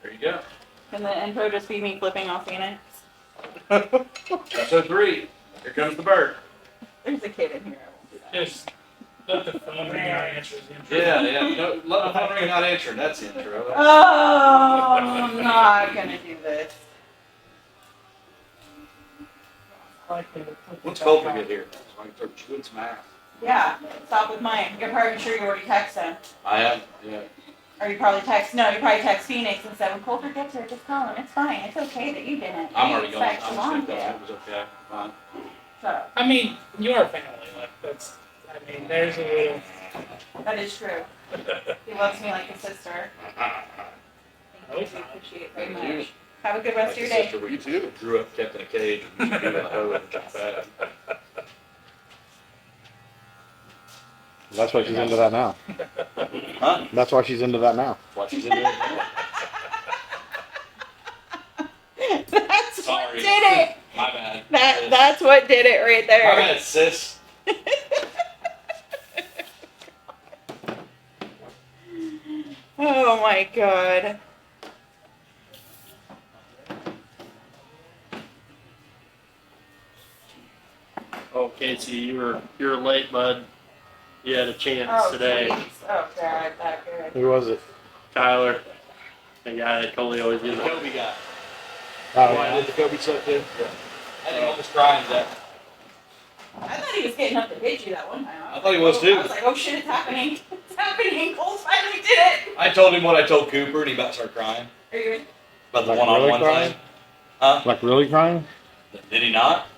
There you go. Can the intro just be me flipping off Phoenix? Episode 3. Here comes the bird. There's a kid in here. I won't do that. Just let the phone ring and answer the intro. Yeah. No, let the phone ring, not answering. That's the intro. Oh, I'm not gonna do this. When's Colter get here? So I can start chewing some ass. Yeah, stop with mine. You're probably sure you already texted him. I have. Yeah. Or you probably text Phoenix and said, when Colter gets here, just call him. It's fine. It's okay that you didn't. I'm already going. Expect I'm Alon sick. to. It was okay. Fine. Shut up. I mean, you are family. Like that's. I mean, there's a little. That is true. He loves me like a sister. Thank you. Okay. I appreciate it very much. Have a good rest of your day. Sister, we too. Grew up kept in a cage and used to be in a hoe and got fat. That's why she's into that now. Huh? That's why she's into that now. That's why she's into it. That's what Sorry. did it. My bad. That's what did it right My there. bad, sis. Oh my god. Oh, Casey, you're late, bud. You had a chance Oh, today. jeez. Oh god, that good. Who was it? Tyler, the guy that Coley always The gives. Kobe guy. Oh, Why yeah. did the Kobe stuff too? Yeah. I didn't almost crying to death. I thought he was getting up to hit you that one time. I thought he was too. I was like, oh shit, it's happening. It's happening. Cole finally did it. I told him what I told Cooper, and he about started crying Are you in? about the Like one-on-one really crying? thing. Huh? Like really crying? Did he not?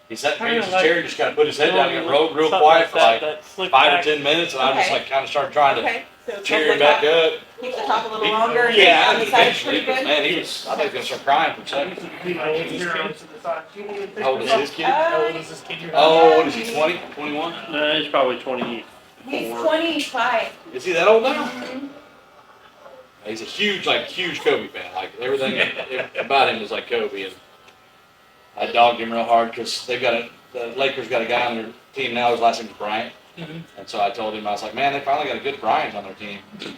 He sat in his Kinda like- chair, and just kind of put his head down and rode real quiet for like 5 or 10 minutes, and I just Okay. like kind of started trying to Okay. So cheer him back up. Keep the top a little He- longer. And Yeah, on the side's eventually, pretty but good. man, he was. I think he was gonna start crying for a second. How old is his kid? How old is this kid you're Oh, what is he? 20? 21? He's probably 20. He's 25. Is he that old now? Mhm. He's a huge Kobe fan. Like everything about him is like Kobe, and I dogged him real hard because the Lakers got a guy on their team now. His last name is Bryant, Mhm. and so I told him I was like, man, they finally got a good Bryant on their team. And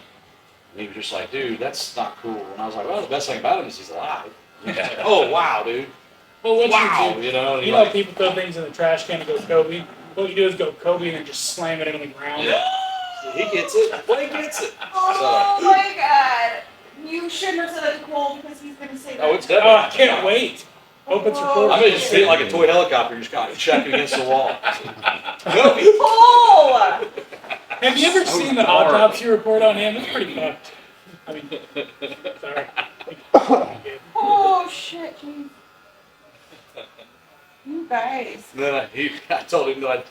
he was just like, dude, that's not cool. And I was like, well, the best thing about him is he's alive. And he's like, oh wow, dude, Well, what wow, you do? you know. And he You know, like, people throw things in the trash can and go Kobe. What you do is go Kobe and then just slam it into the ground. yeah, he gets it. Well, he gets it. Oh my god. You shouldn't have said that to Cole because he's going to say that. Oh, it's Oh, definitely. I can't wait. Hope it's recorded. I may just sit like a toy helicopter, just kind of chucking against the wall. Kobe. Cole! Have you ever seen the autopsy report on him? It's pretty fucked. I mean, sorry. Oh shit, jeez. You guys. Then I told him that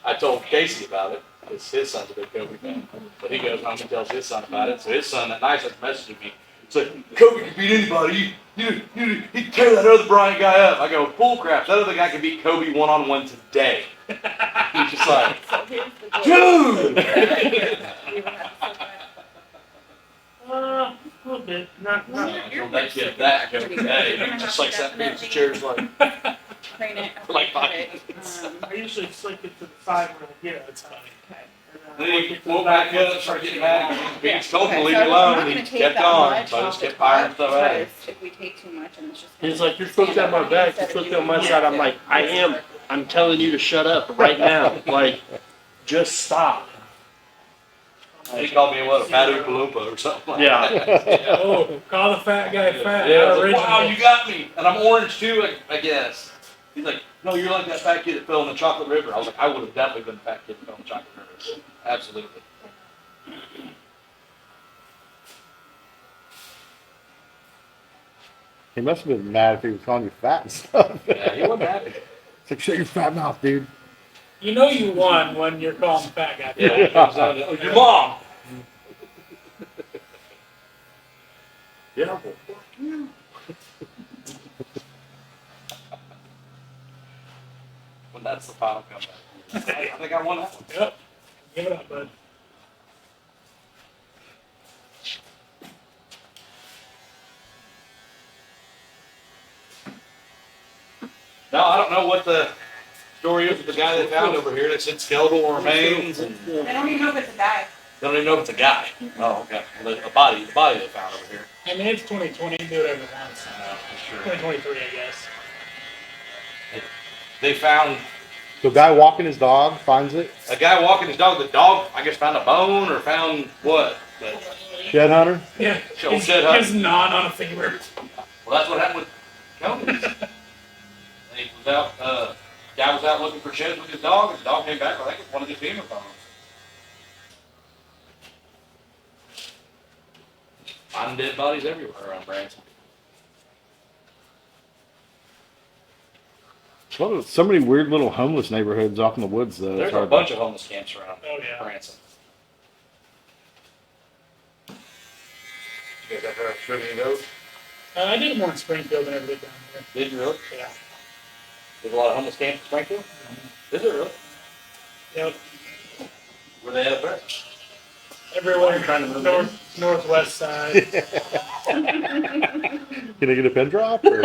I told Casey about it, because his son's a big Kobe fan. But he goes home and tells his son about it. So his son that night starts messaging me. It's like, Kobe can beat anybody. He'd tear that other Bryant guy up. I go, bull crap. That other guy can beat Kobe one-on-one today. He's just like, So here's the deal. dude! A little bit. Not. That kid, that Kobe today. Just like sat in his chairs like, Train it. like 5 Okay. minutes. I usually flick it to the side where I get it. That's funny. Okay. And then he woke back up, started getting mad. He told him to Okay, leave so me I'm alone, not and gonna he take kept that on. much So I off just the kept firing top stuff at him. because if we take too much, and it's just gonna He's like, you're supposed to have my back. You're supposed to be on my side. I'm like, I am. I'm telling you to shut up right now. Like, just stop. He called me what, a fat Oompa Loompa or something like Yeah. that. Oh, call the fat guy fat. Yeah, I not was like, original. wow, you got me. And I'm orange too, I guess. He's like, no, you're like that fat kid that fell in the chocolate river. I was like, I would have definitely been the fat kid that fell in the chocolate river. Absolutely. He must have been mad if he was calling you fat and stuff. Yeah, he wasn't happy. It's like, shut your fat mouth, dude. You know you won when you're calling the fat guy. Yeah, it comes down to, oh, your mom. Yeah, well, fuck you. When that's the final comeback. I think I won that one. Yep. Give it up, bud. No, I don't know what the story is with the guy they found over here that said skeletal remains. And I don't even know if it's a guy. They don't even know if it's a guy. Oh, okay. The body they found over here. I mean, it's 2020, do whatever it wants. I know, for sure. 2023, I guess. They found So, guy walking his dog finds it. a guy walking his dog. The dog, I guess, found a bone or found what? But, Shed hunter. Yeah, Old his, shed hut. his gnawed on a finger. well, that's what happened with Tony's. He was out. Guy was out looking for sheds with his dog, and the dog came back. I think it was one of these femur bones. Finding dead bodies everywhere around Branson. Well, so many weird little homeless neighborhoods off in the woods, though. There's a bunch of homeless camps around Oh, yeah. Branson. You guys ever tried any of those? I did more in Springfield than I ever did down here. Did you really? Yeah. There's a lot of homeless camps in Springfield? Is it really? Yep. Where they at up there? Everywhere. Trying to move Northwest side. Can I get a pin drop? Or?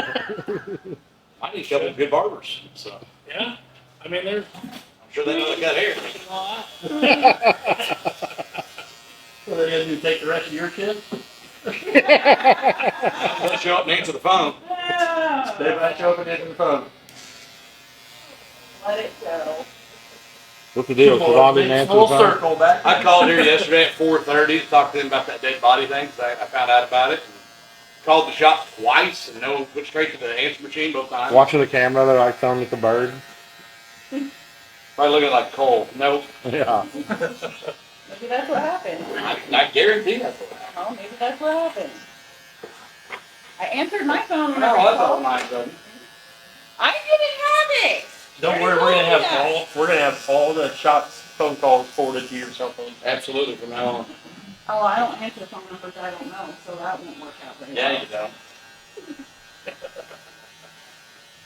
I need a couple of good barbers, so Yeah. I mean, they're. I'm sure they know they got hair. What are they gonna do, take the rest of your kid? They'll show up and answer the phone. They might show up and answer the phone. Let it go. What's the deal? So Rob didn't answer the Full phone? circle back. I called here yesterday at 4:30 to talk to them about that dead body thing, because I found out about it. Called the shop twice and went straight to the answer machine both times. Watching the camera, they're like telling me it's a bird. Probably looking like Cole. Nope. Yeah. Maybe that's what happened. I guarantee that's what happened. Oh, maybe that's what happened. I answered my phone when No, I that's all called. mine, buddy. I didn't have it. Don't worry, we're gonna have all the shop's phone calls forwarded to your cell phone. Absolutely, from now on. Oh, I don't answer phone numbers I don't know, so that won't work out very well. Yeah, you don't.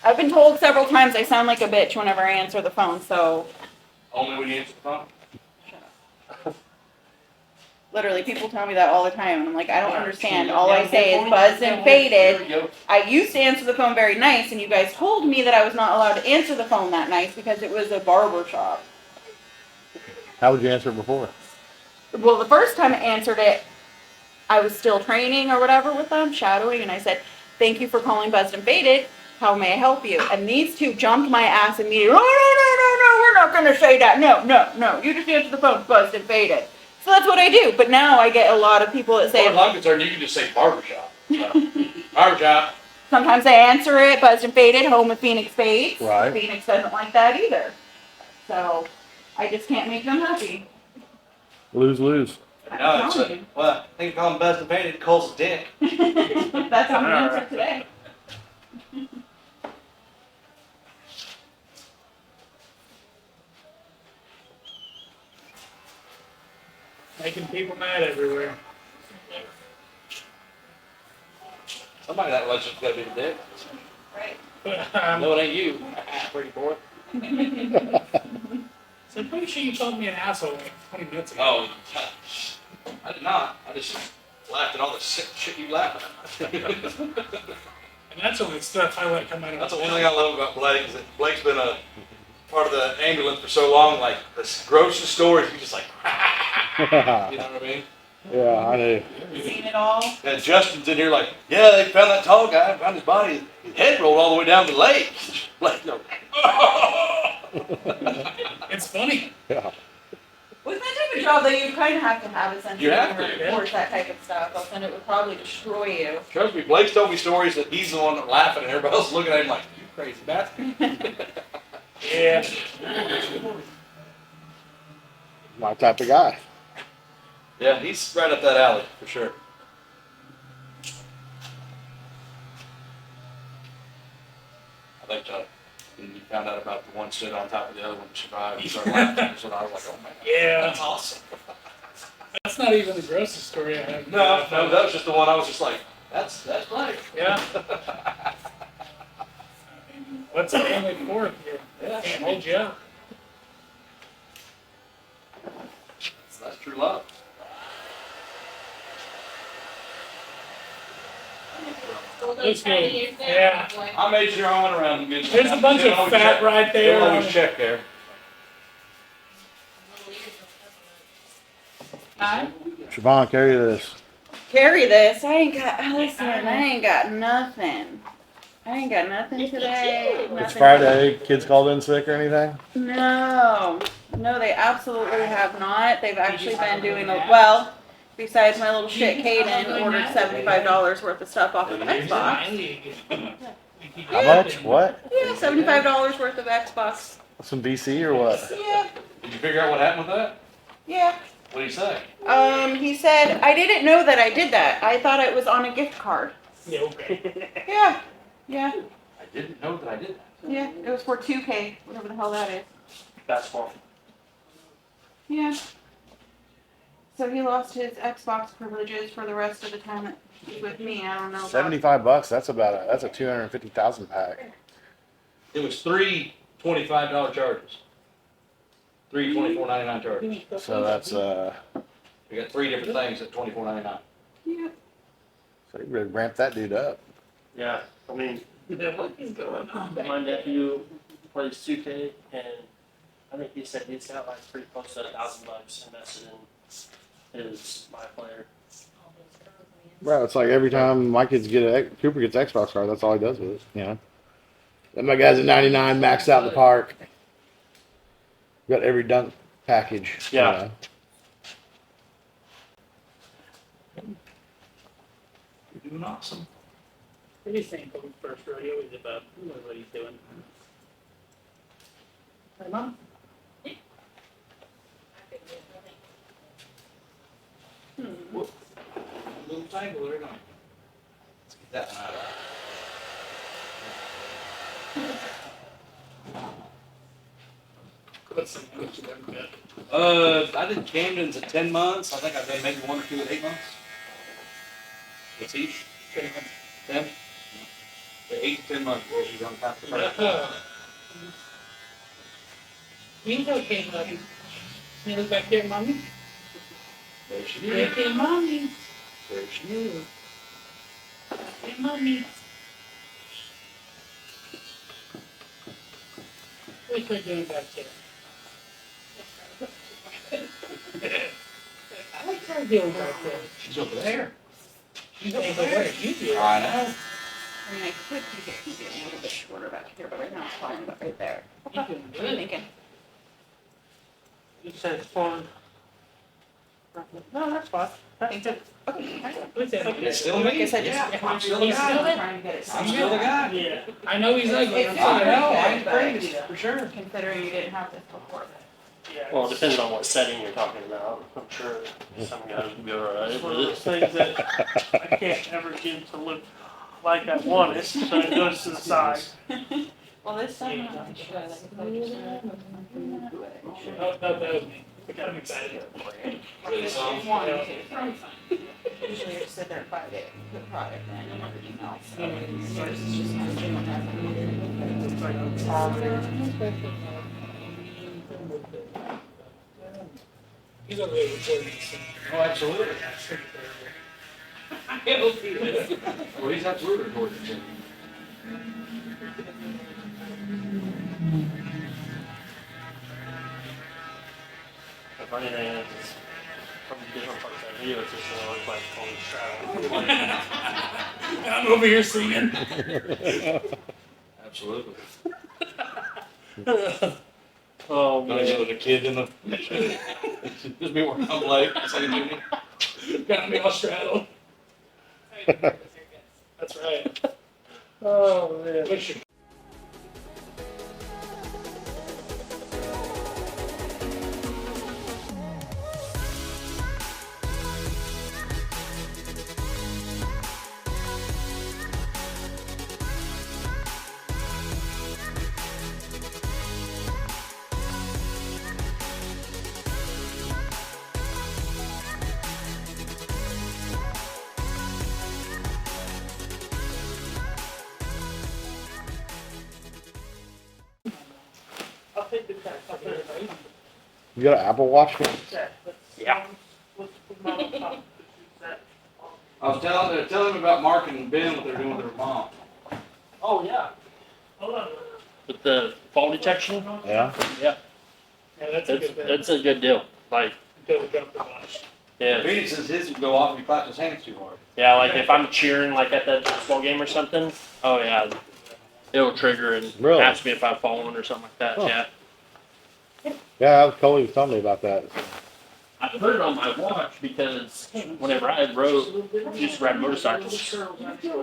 I've been told several times I sound like a bitch whenever I answer the phone, so Only when you answer the phone? shut up. Literally, people tell me that all the time, and I'm like, I don't understand. All I say is buzzed and faded. There we go. I used to answer the phone very nice, and you guys told me that I was not allowed to answer the phone that nice because it was a barber shop. How would you answer it before? Well, the first time I answered it, I was still training or whatever with them, shadowing, and I said, "Thank you for calling Buzzed and Faded. How may I help you?" And these two jumped my ass immediately. No, we're not going to say that. No. You just answer the phone, Buzzed and Faded. So that's what I do. But now I get a lot of people that As far say, as I'm concerned, you can just say barbershop. So, barbershop. sometimes I answer it, Buzzed and Faded, home of Phoenix Fades. Right. Phoenix doesn't like that either. So I just can't make them happy. Lose. I'm No, it's telling well, I think call him Best and Painted, Cole's a dick. you. That's how I'm answer today. Making people mad everywhere. Somebody that legend's gotta be the dick. Right. But, No, it ain't you. Pretty boy. so I'm pretty sure you called me an asshole like 20 minutes ago. Oh, I did not. I just laughed at all the sick shit you laughed at. And that's only stuff I let come out of That's the my one thing I love about Blake is that Blake's been a part of the ambulance for so long. Like the grossest stories, he's just like, you know what I mean? Yeah, I know. Seen it all. And Justin's in here like, yeah, they found that tall guy, found his body, his head rolled all the way down the lake. Blake, no. It's funny. Yeah. With that type of job, though, you kind of have to have a sense You of have humor to. towards that type of stuff, else then it would probably destroy you. Trust me, Blake's told me stories that he's the one laughing and everybody else looking at him like, you crazy bastard. Yeah. My type of guy. Yeah, he's right up that alley for sure. I think when you found out about the one stood on top of the other one survived, you started laughing. That's when I was like, oh man, Yeah. that's awesome. That's not even the grossest story I have. No, that was just the one I was just like, that's Blake. Yeah. What's a family for if you Yeah. can't hold you up? That's true love. Looks good. Yeah. I made sure I went around and good. There's a bunch of fat right there. They'll always check there. Siobhan, carry this. Carry this. I ain't got, listen, I ain't got nothing. I ain't got nothing today. It's nothing Friday. Kids called in sick or anything? No, no, they absolutely have not. They've actually been doing well. Besides my little shit, Caden ordered $75 worth of stuff off of Xbox. How much? What? Yeah, $75 worth of Xbox. Some VC or what? Yeah, Did you figure out what happened with that? yeah. What did he say? He said I didn't know that I did that. I thought it was on a gift card. Yeah, okay. Yeah, yeah, I didn't know that I did that. yeah. It was for 2K, whatever the hell that is. Basketball. Yeah. So he lost his Xbox privileges for the rest of the time that he's with me. I don't know. About $75. That's a 250,000 pack. It was three $25 charges. Three $24.99 charges. So that's We got three different things at $24.99. Yeah. so you better ramp that dude up. Yeah, I mean, What is going on back my there? nephew plays 2K, and I think he said he's got like pretty close to $1,000 invested in his My Player. Bro, it's like every time my kids get Cooper gets Xbox card, that's all he does with it. You know. Then my guy's at 99, maxed out in the park. Got every dunk package. you Yeah. know. You're doing awesome. What do you think of his first rodeo? He's about what he's doing. Hey, Mom? Little tangle, there you go. Let's get that one out of What's the most you've ever got? there. I did Camden's at 10 months. I think I've done maybe one or two at 8 months. What's each? 10? Yeah, 8 to 10 months. You don't have to try. He's okay, buddy. You look back there, Mommy? There she Hey, is. hey, Mommy. There she is. Hey, Mommy. What's her doing back there? I like her doing back there. She's over there. She's over there. You do. I know. I mean, I could keep it a little bit shorter back here, but right now it's fine. But right there. You're doing What are you good. thinking? You said it's fun. No, that's fine. Think so? Okay. What's that? It's still Like I me. said, Yeah, just I'm still the He's still guy. there? trying to get it. I'm still the guy. Yeah. I know he's ugly. I'm It's I sorry. know. I good, ain't but- crazy, for sure. Considering you didn't have this before. Yeah. Well, it depends on what setting you're talking about. I'm sure some guys would be alright It's one of with those it. things that I can't ever get to look like I want it, so it goes to the side. Well, this time, No, that was me. I'm excited. Really soft. Usually you just sit there and buy the product and everything else. So yours is just kind of doing He's over there recording this thing. Oh, absolutely. I hope he is. Well, he's absolutely recording it. The funny thing is, from different parts of the video, it's just gonna look like Tony Stroud. I'm over here singing. Absolutely. Oh, Gonna go man. with a kid in the. Just be working on Blake, singing to me. Got me all straddled. That's right. Oh, man. What's your I'll take the check. I'll put it right. You got an Apple Watch? Check. Yeah. Let's put my laptop. Check. I was telling him about Mark and Ben, what they're doing with their mom. Oh, yeah. Hold on. With the fall detection, Yeah. Yeah, that's a it's, good thing. it's a good deal. Like, Until we drop the watch. Yeah. Phoenix says his would go off if he clapped his hands too hard. Yeah, like if I'm cheering like at that baseball game or something, oh yeah, it'll trigger and Really? ask me if I've fallen or something like that. Huh. Yeah. Yeah, Coley was telling me about that. I put it on my watch because whenever I used to ride motorcycles,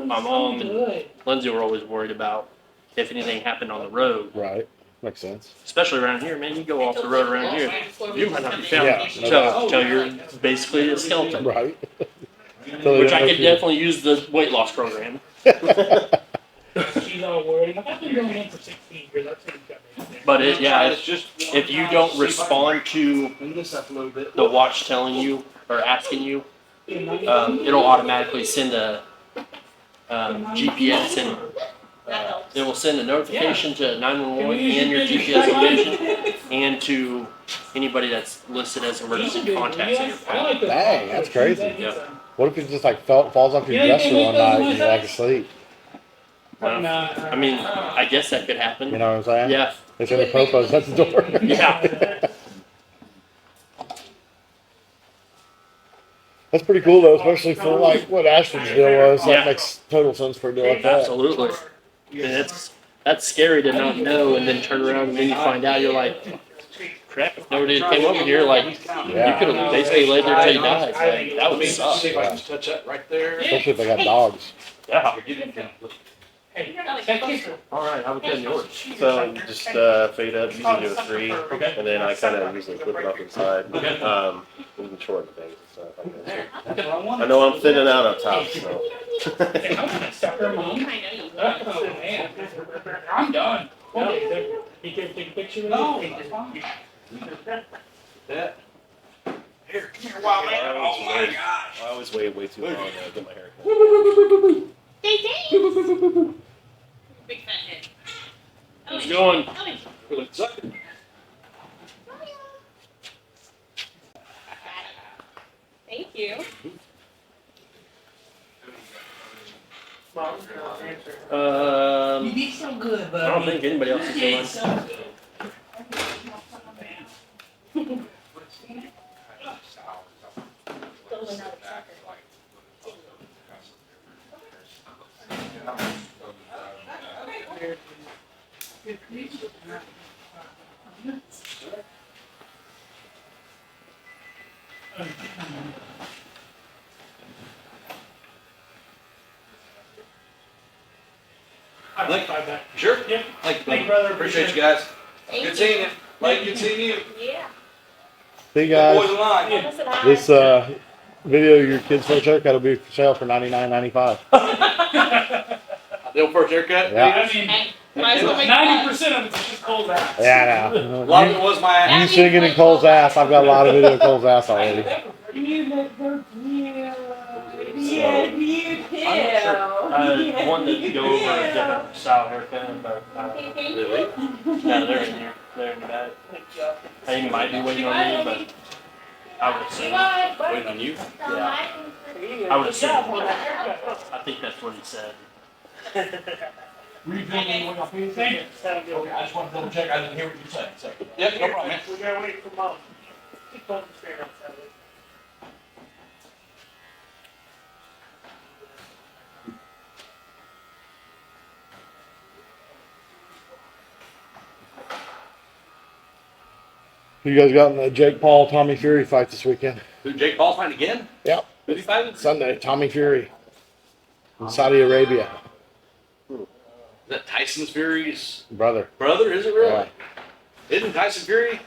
my mom and Lindsay were always worried about if anything happened on the road. Right. Makes sense. Especially around here, man, you go off the road around here, you might not be found Yeah, no till you're basically a skeleton. Right. Which I could definitely use the weight loss program. She's all worried. I've been doing it for 16 years. I've seen it. But yeah, It's just if you don't respond to clean this up a little bit. the watch telling you or asking you, it'll automatically send a GPS and it will send a notification to 911 and your GPS location and to anybody that's listed as emergency contacts in your path. Dang, that's crazy. Yeah. What if it just like falls off your dresser one night and you're like asleep? I mean, I guess that could happen. You know what I'm saying? Yeah. It's in the popos at the door. Yeah. That's pretty cool though, especially for like what Ashton's deal was. Yeah. That makes total sense for a deal like that. Absolutely. And that's scary to not know and then turn around and then you find out you're like, crap, if nobody had came over here, like, you Yeah. could have basically laid there till you died. Like, that would See suck. if I can just touch that right there. Especially if they got dogs. Yeah. All right, how about yours? So just fade up, usually do a 3, and then I kind of usually flip it up inside. We can shorten things and stuff like that. So I know I'm thinning out up top, so. I'm done. He can take a picture of it. That. Here, come here, wild man. Oh my God. I always wait way too long to get my hair cut. Big fat head. How's it going? Thank you. Mom, I'll answer. You did so good, buddy. I don't think anybody else is doing. so good. I'll Like- buy back. Sure? Yep. Thank you, Thank you, brother. Appreciate you guys. Thank Good you. seeing you. Like, good seeing you. Yeah. Hey Boys guys, alive. Tell us about this video of your kid's first haircut will be for sale for $99.95. The old first haircut? Yeah. I mean, Hey, might as well make 90% of it's just cold ass. Yeah, I A know. lot of it was my ass. You singing in Cole's ass. I've got a lot of video of Cole's ass already. One that go over a different style haircut, but Really? yeah, they're in here. They're in the bag. They might be waiting on me, but I would assume. Waiting on you? Yeah. I would assume. I think that's what he said. Were you doing anything on Phoenix? Thank you. Sound good. I just want to double check. I didn't hear what you said. So. Yep, no problem, man. We gotta wait for mom. Keep on the fair outside. You guys got in the Jake Paul Tommy Fury fight this weekend? Who, Jake Paul fighting again? Yep. Who's he fighting? Is Sunday, Tommy Fury in Saudi Arabia. that Tyson Fury's Brother. brother? Is it really? Yeah. Isn't Tyson Fury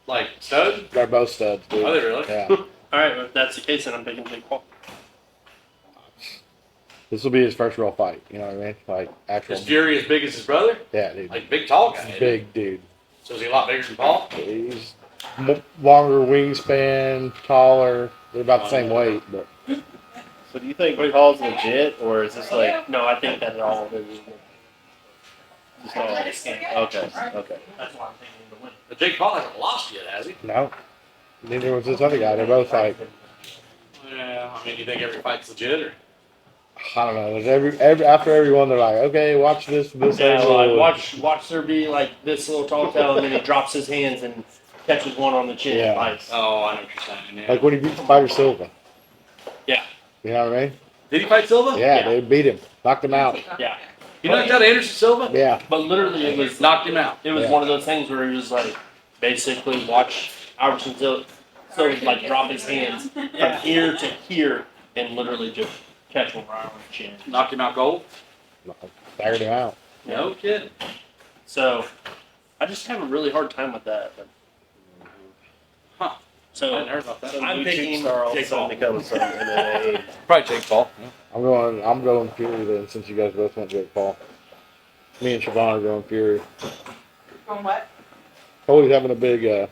like stud? They're both studs, dude. Are they really? Yeah. All right, well, if that's the case, then I'm picking Jake Paul. This will be his first real fight. You know what I mean? Like actual. Is Fury as big as his brother? Yeah, dude. Like big tall guy. isn't he? Big dude. So is he a lot bigger than Paul? He's longer wingspan, taller. They're about the same weight, but So do you think Paul's legit, or is this like No, I think that all is. just all? Okay, okay. That's why I'm thinking to win. But Jake Paul hasn't lost yet, has he? no. Neither was this other guy. They're both like, Yeah. I mean, do you think every fight's legit or? I don't know. There's after every one, they're like, okay, watch this Yeah, angle. like watch there be like this little tall tail, and then he drops his hands, and catches one on the chin. Yeah. Bites. Oh, I know what you're saying. Yeah. Like when he beat Spider Silva. Yeah. You know what I mean? Did he fight Silva? Yeah, Yeah. they beat him, knocked him out. Yeah. You knocked out Anderson Silva? Yeah, But literally, it was Knocked him out. It was Yeah. one of those things where he was like, basically watch Albertson Silva like drop his hands from here to here and literally just catch one right on the chin. Knocked him out cold? tired him out. No kidding. So I just have a really hard time with that. But, Huh. I so hadn't heard about that. I'm YouTube picking star all of a Jake sudden Paul. becomes some MMA. Probably Jake Paul. I'm going Fury then, since you guys both went Jake Paul. Me and Siobhan are going Fury. Going what? Cody's having a big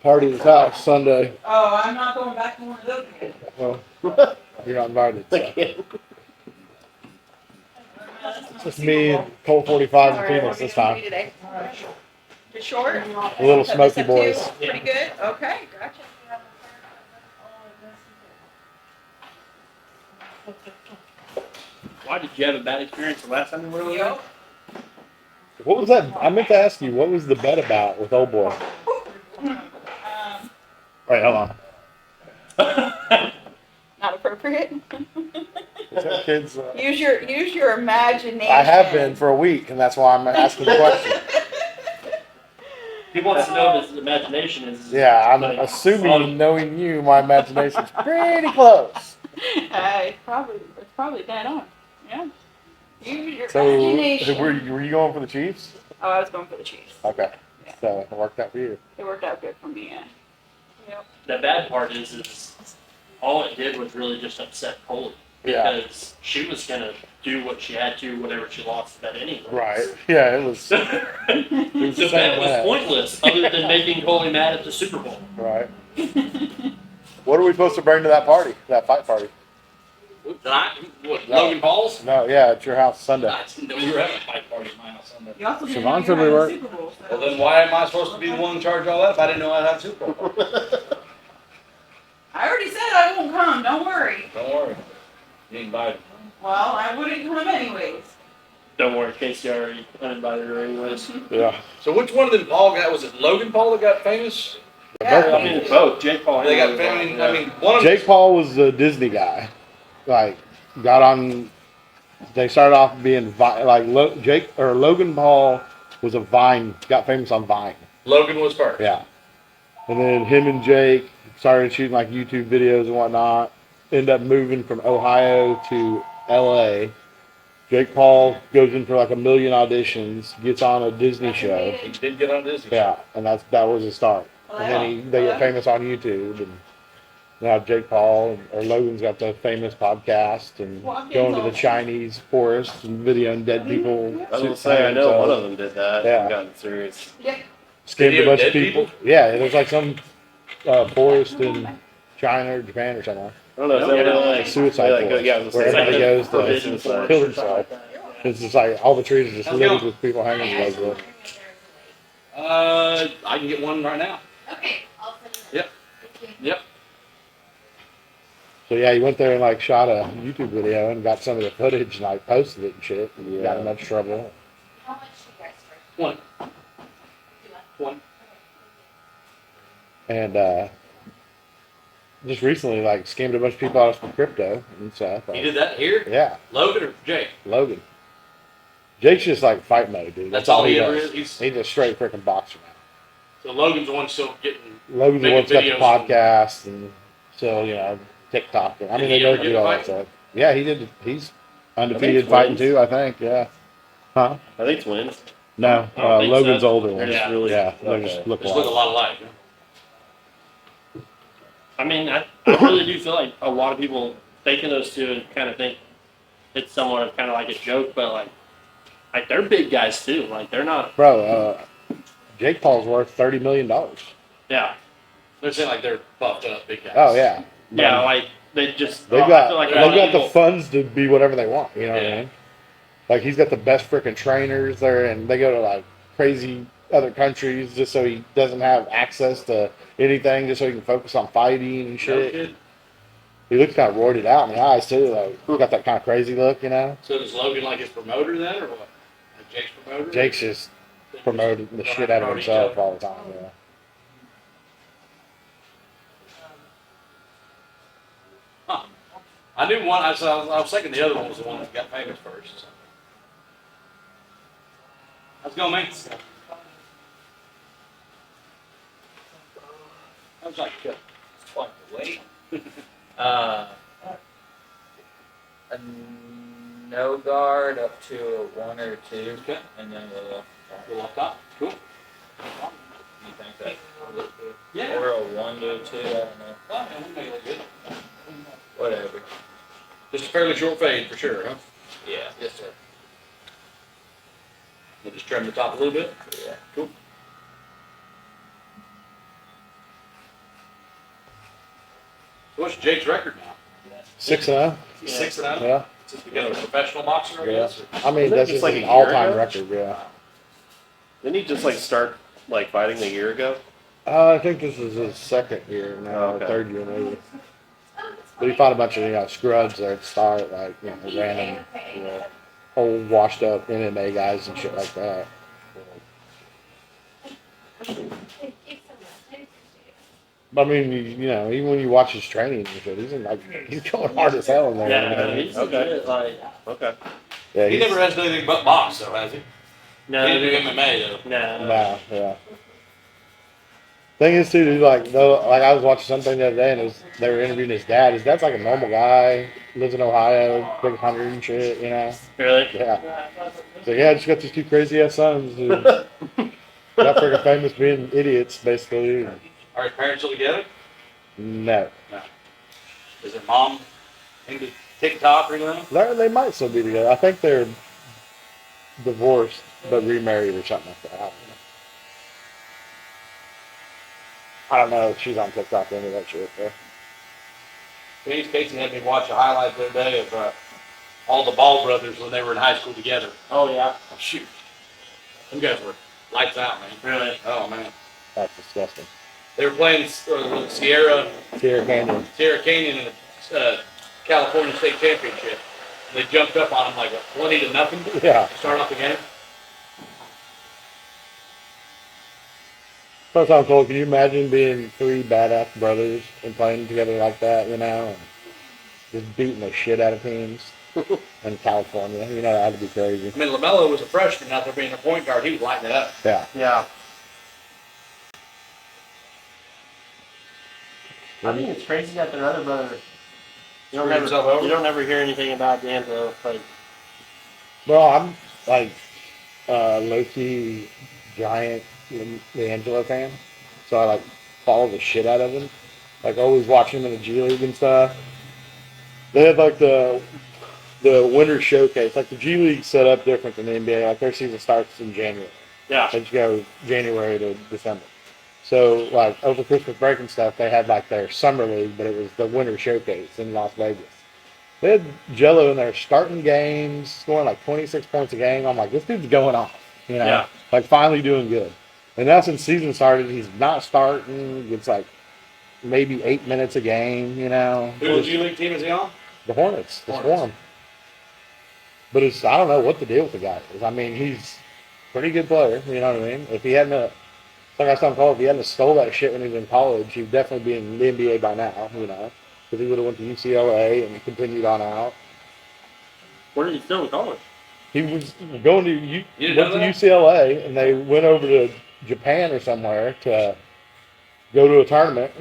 party at his house Sunday. Oh, I'm not going back to one of those again. Well, you're not invited. So. It's just me and Colt 45 and Phoenix this time. Today. Just short? The little Cut smoky this up boys. too? Pretty good? Okay, gotcha. Why did you have a bad experience the last time you were over there? Yep. What was that? I meant to ask you, what was the bet about with old boy? Wait, hold on. Not appropriate. Is that kids? Use your imagination. I have been for a week, and that's why I'm asking the question. He wants to know if his imagination is. Yeah, I'm like, assuming, knowing you, my imagination's pretty close. It's probably dead on. Yeah. Use your So, imagination. were you going for the Chiefs? Oh, I was going for the Chiefs. Okay, Yeah. so it worked out for you. It worked out good for me. Yeah. Yep. The bad part is all it did was really just upset Coley. Yeah. Because she was gonna do what she had to whenever she lost the bet anyway. Right. Yeah, it was the the same bet was way. pointless, other than making Coley mad at the Super Bowl. right. What are we supposed to bring to that party? That fight party? Tonight? What, No. Logan Paul's? No, yeah, at your house Sunday. I didn't know you were having a fight party at my house Sunday. You also didn't Siobhan know you said we were were. having a Super Bowl. So. Well, then why am I supposed to be the one in charge of all that if I didn't know I'd have a Super Bowl? I already said I won't come. Don't worry. Don't worry. You ain't invited. Well, I wouldn't come anyways. Don't worry, Casey already uninvited her anyways. Yeah. So which one of them Paul got? Was it Logan Paul that got famous? Yeah. I mean, it's both. Jake Paul. and They got Logan Paul, famous. yeah. I mean, one of Jake Paul was the Disney guy. Like, got on. They started off being Logan Paul was a Vine. Got famous on Vine. Logan was first. Yeah. And then him and Jake started shooting like YouTube videos and whatnot. Ended up moving from Ohio to LA. Jake Paul goes in for like 1 million auditions, gets on a Disney show. He did get on Disney. Yeah, and that was his start. And then they get famous on YouTube, and now Jake Paul or Logan's got the famous podcast and going to the Chinese forest and videoing dead people. I was gonna say, I know one of them did that. Yeah. And got serious. Scammed a Video bunch dead of people. Yeah, it was like some forest in China or Japan or somewhere. I don't know. Is that Yeah, what like suicide like, forest, yeah, I was where gonna say, everybody goes to Provision suicide. kill forest or something themselves. like that. It's just like all the trees are just How's it littered going? with people hanging themselves. I can get one right now. Okay, I'll send it. Yep. Yep. So yeah, he went there and like shot a YouTube video and got some of the footage and like posted it and shit. And got in much trouble. How much do you guys charge? One. 2 months? One. And just recently like scammed a bunch of people out of some crypto and stuff. He did that here? Yeah, Logan or Jake? Logan. Jake's just like fight mode, dude. That's all he ever does. is. He's a straight freaking boxer now. So Logan's the one still getting. Logan's the Making one that's got the videos. podcast and so TikTok. I mean, Did he they ever both get do a all fight? that stuff. Yeah, he did. He's undefeated twins. fighting too, I think. Yeah. Huh? I think twins. No, I don't think Logan's so. older They're one. just Yeah. really Yeah, they okay. just look Just look a alike. lot alike. Huh? I mean, I really do feel like a lot of people thinking those two and kind of think it's somewhat of kind of like a joke, but like they're big guys too. Like they're not. Bro, Jake Paul's worth $30 million. Yeah. They're saying like they're buffed up big guys. Oh yeah. Yeah. Like they just. They've I got feel like a they've lot of got the people- funds to be whatever they want. You know what I Yeah. mean? Like he's got the best freaking trainers there, and they go to like crazy other countries just so he doesn't have access to anything, just so he can focus on fighting and No shit. kid. He looks kind of roided out in the eyes too. Like got that kind of crazy look, you know. So does Logan like his promoter then, or what? Like Jake's promoter? Jake's just They just promoting the don't shit out of promote each himself other? all the time. Yeah. I knew one. I was thinking the other one was the one that got famous first. So. How's it going, man? How's that cut? It's quite the weight. A no guard up to a 1 or 2, Okay. and then a little. Little off top. Cool. You think that would look good? Yeah. Or a 1 to a 2, I don't know. Oh, man, we made it look good. Whatever. Just a fairly short fade for sure, huh? Yeah. Yes, sir. We'll just trim the top a little bit. Yeah. Cool. So what's Jake's record now? 6-0. 6-0? Yeah. Since becoming a professional boxer, I Yeah. guess? I mean, Isn't it that's just just like an a year all-time ago? record. Yeah. Didn't he just like start like fighting a year ago? I think this is his second year now, Oh, okay. third year maybe. But he fought a bunch of scrubs there at the start, like random, old washed up MMA guys and shit like that. But I mean, even when you watch his training and shit, he's going hard as hell in there. Yeah, he's Okay. good, like, Okay. Yeah, He never has done anything but box, though, has he? no, He didn't do MMA, though. no. Nah, yeah. Thing is, too, dude, like I was watching something the other day, and they were interviewing his dad. His dad's like a normal guy, lives in Ohio, big hunter and shit, Really? Yeah. So yeah, I just got these two crazy ass sons who got freaking famous being idiots, basically. Are his parents still together? No. Is his mom into TikTok or anything? They might still be together. I think they're divorced, but remarried or something like that. I don't know if she's on TikTok or any of that shit. Yeah. Denise Casey had me watch a highlight the other day of all the Ball brothers when they were in high school together. Oh, yeah. Oh, shoot. Them guys were lights out, man. Really? Oh, man. That's disgusting. They were playing Sierra Canyon. in the California State Championship. They jumped up on them like 20-0 Yeah. to start off the game. First time, Cole, can you imagine being three badass brothers and playing together like that, and just beating the shit out of teams in California? That had to be crazy. I mean, LaMelo was a freshman out there being a point guard. He was lighting it up. Yeah. Yeah. I think it's crazy that their other brother. You don't Screwed himself ever, over? you don't ever hear anything about D'Angelo. Like, Well, I'm like low-key giant D'Angelo fan, so I like follow the shit out of him. Like always watching him in the G League and stuff. They had like the winter showcase. Like the G League set up different than the NBA. Like their season starts in January. yeah. They just go January to December. So like over Christmas break and stuff, they had like their summer league, but it was the winter showcase in Las Vegas. They had Jello in there starting games, scoring like 26 points a game. I'm like, this dude's going off, Yeah. like finally doing good. And now since season started, he's not starting. It's like maybe 8 minutes a game, Who G League team is he on? The Hornets, the Hornets. Swarm. But I don't know what the deal with the guy is. I mean, he's a pretty good player, you know what I mean? If he hadn't, like I was telling Paul, if he hadn't stole that shit when he was in college, he'd definitely be in the NBA by now, because he would have went to UCLA and continued on out. Where did he still in college? He was going to You didn't went to know that? UCLA, and they went over to Japan or somewhere to go to a tournament,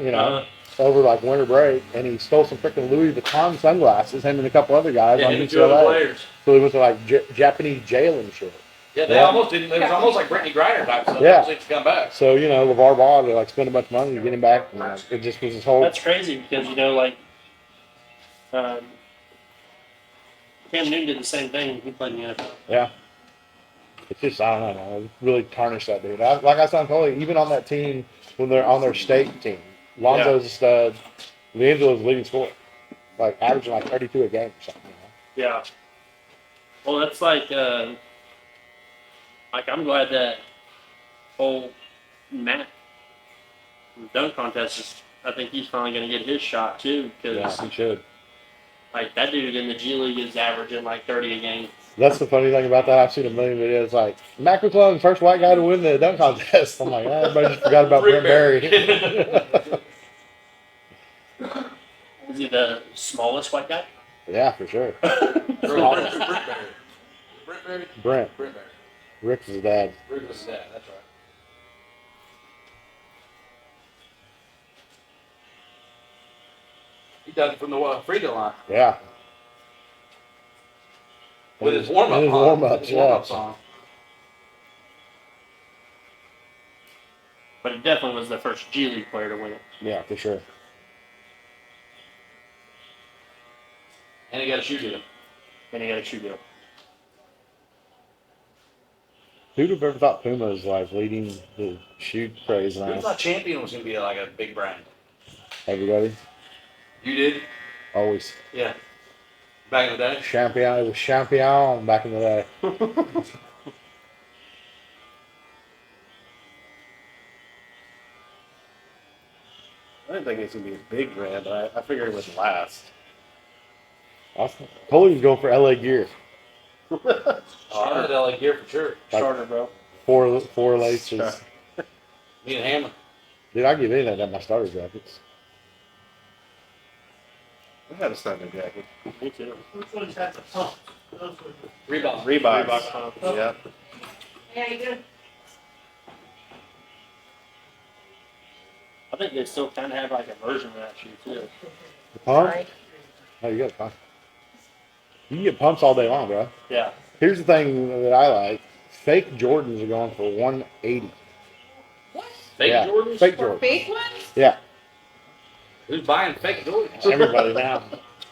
over like winter break, and he stole some freaking Louis Vuitton sunglasses, him and a couple other guys Yeah, on him and two other UCLA. players. So he went to like Japanese jail and shit. Yeah, they Yeah. almost didn't. It was almost like Brittany Griner type stuff. Yeah. To come back. So LeVar Ball had to like spend a bunch of money to get him back, and it just was his whole. That's crazy because Cam Newton did the same thing. He played in the NFL. Yeah. It's just, I don't know, man. It really tarnished that dude. Like I said, Cole, even on that team, when they're on their state team, Lonzo's a stud, D'Angelo's leading scorer. Like, averaging like 32 a game or something, Yeah. Well, that's like I'm glad that whole Matt dunk contest is. I think he's finally going to get his shot too because Yeah, he should. like that dude in the G League is averaging like 30 a game. That's the funny thing about that. I've seen a million videos like, Mac McClung, first white guy to win the dunk contest. I'm like, everybody just forgot about Brent Berry. Is he the smallest white guy? Yeah, for sure. Brent. Rick's his dad. Rick was his dad, that's right. He done it from the free throw line Yeah. with his warm up. And his warm-ups, His warm-ups yeah. on. But it definitely was the first G League player to win it. Yeah, for sure. And he got a shoe deal. And he got a shoe deal. Who'd have ever thought Puma is like leading the shoe craze Who now? thought Champion was gonna be like a big brand? Everybody, You did? always. Yeah. Back in the day? Champion, it was Champion back in the day. I didn't think it was gonna be a big brand, but I figured it would last. Awesome. Told you to go for LA Gear. Oh, I had LA Gear for sure. Like Starter, bro. four laces. Sure. Me and Hammer. Dude, I give anything at my starter jackets. I had a starter jacket. Me too. Which one's got the pump? Those were- Reebok. Reebok. Reebok pump. Yeah. Yeah, you good? I think they still kind of have like a version of that shoe too. The pump? Oh, you got a pump. You can get pumps all day long, bro. Yeah. Here's the thing that I like. Fake Jordans are going for $180. Fake Yeah, Jordans? Fake For Jordans. fake ones? Yeah, Who's buying fake Jordans? everybody now.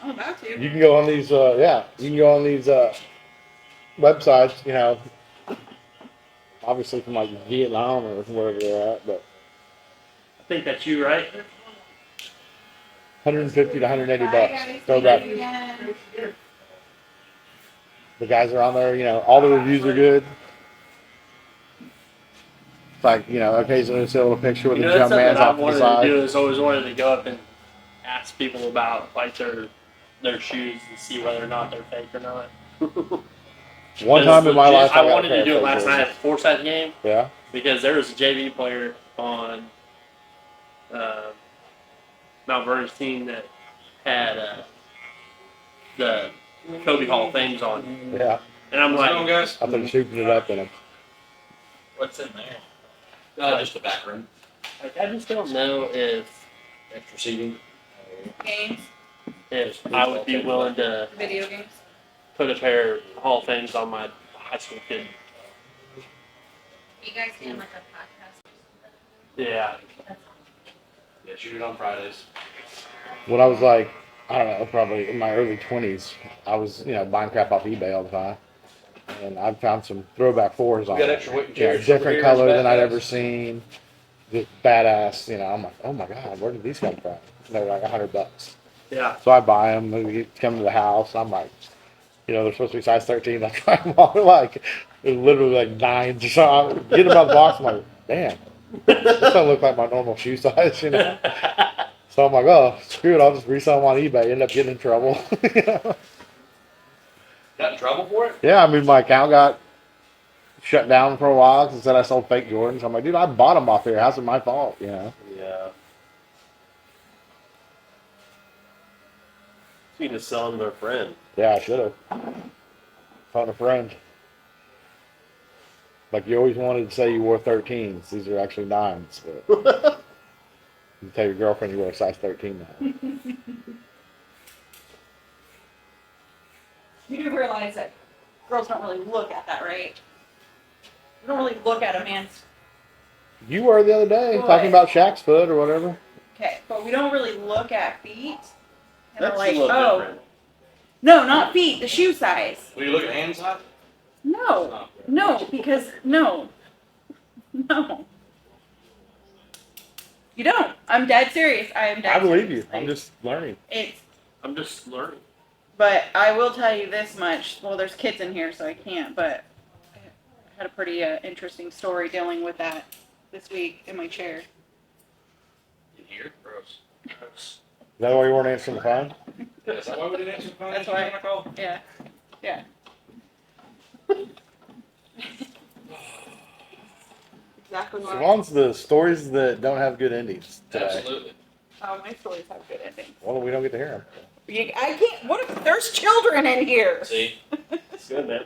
I'm about to. You can go on these, you can go on these websites, you know, obviously from like Vietnam or wherever they're at, but I think that's you, right? 150 to 180 bucks. Throw back. The guys are on there, you know, all the reviews are good. It's like, you know, occasionally you'll see a little picture with You the know, that's jump something man's that I off to the wanted to do side. is always wanted to go up and ask people about like their shoes and see whether or not they're fake or not. One time in my Legit, life, I got a wanted pair to of do it fake last night Jordans. at the Forsyth game Yeah. because there was a JV player on Mount Vernon's team that had the Kobe Hall of Fames on, Yeah. and I'm What's going on, like, guys? I've been shooting it up in them. What's in there? Just the back room. I just don't know Extra seating. Games, if I would be willing to video games. put a pair of Hall of Fames on my high school kid. You guys doing like a podcast? Yeah. Yeah, shoot it on Fridays. When I was like, I don't know, probably in my early 20s, I was, you know, buying crap off eBay all the time. And I found some throwback fours on got it. extra weight and You know, chairs over different here, color it's than I'd badass. ever seen. Just badass, you know. I'm like, oh my God, where did these come from? They're like $100. Yeah. So I buy them, they come to the house. I'm like, you know, they're supposed to be size 13. I try them on, they're like, they're literally like 9s or something. I get them out of the box, I'm like, damn, this doesn't look like my normal shoe size, you know. So I'm like, oh, screw it, I'll just resell them on eBay. End up getting in trouble. You know? Got in trouble for it? Yeah, I mean, my account got shut down for a while because it said I sold fake Jordans. I'm like, dude, I bought them off here. How's it my fault? You know? Yeah. You can just sell them to a friend. Yeah, I should have. Found a friend. Like you always wanted to say you wore 13s. These are actually 9s. But you tell your girlfriend you wear a size 13 now. You do realize that girls don't really look at that, right? You don't really look at a man's. You were the other day Boy. talking about Shaq's foot or whatever. Okay, but we don't really look at feet. And That's we're like, a little oh, different. no, not feet, the shoe size. Will you look at hand size? No, Oh. no, because no. You don't. I'm dead serious. I am dead I believe serious. you. I'm Like, just learning. It's. I'm just learning. But I will tell you this much. Well, there's kids in here, so I can't. But I had a pretty interesting story dealing with that this week in my chair. In here? Gross. Is that why you weren't answering the phone? Yeah, is that why we didn't answer the phone? That's Did you why. get my call? Yeah, yeah. Exactly why. Siobhan's the stories that don't have good endings today. Absolutely. Oh, my stories have good endings. Well, we don't get to hear them. I can't. What if there's children in here? See? It's good, man.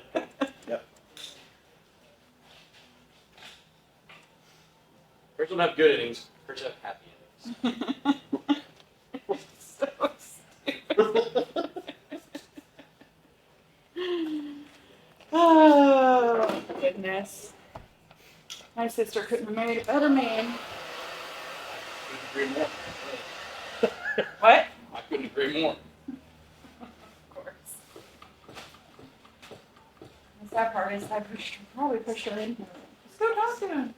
Hers don't have good innings. Hers have happy innings. So stupid. Oh goodness. My sister couldn't have married a better man. Couldn't agree more. What? I couldn't agree more. Of course. The sad part is I probably pushed her in here. Let's go talk to him.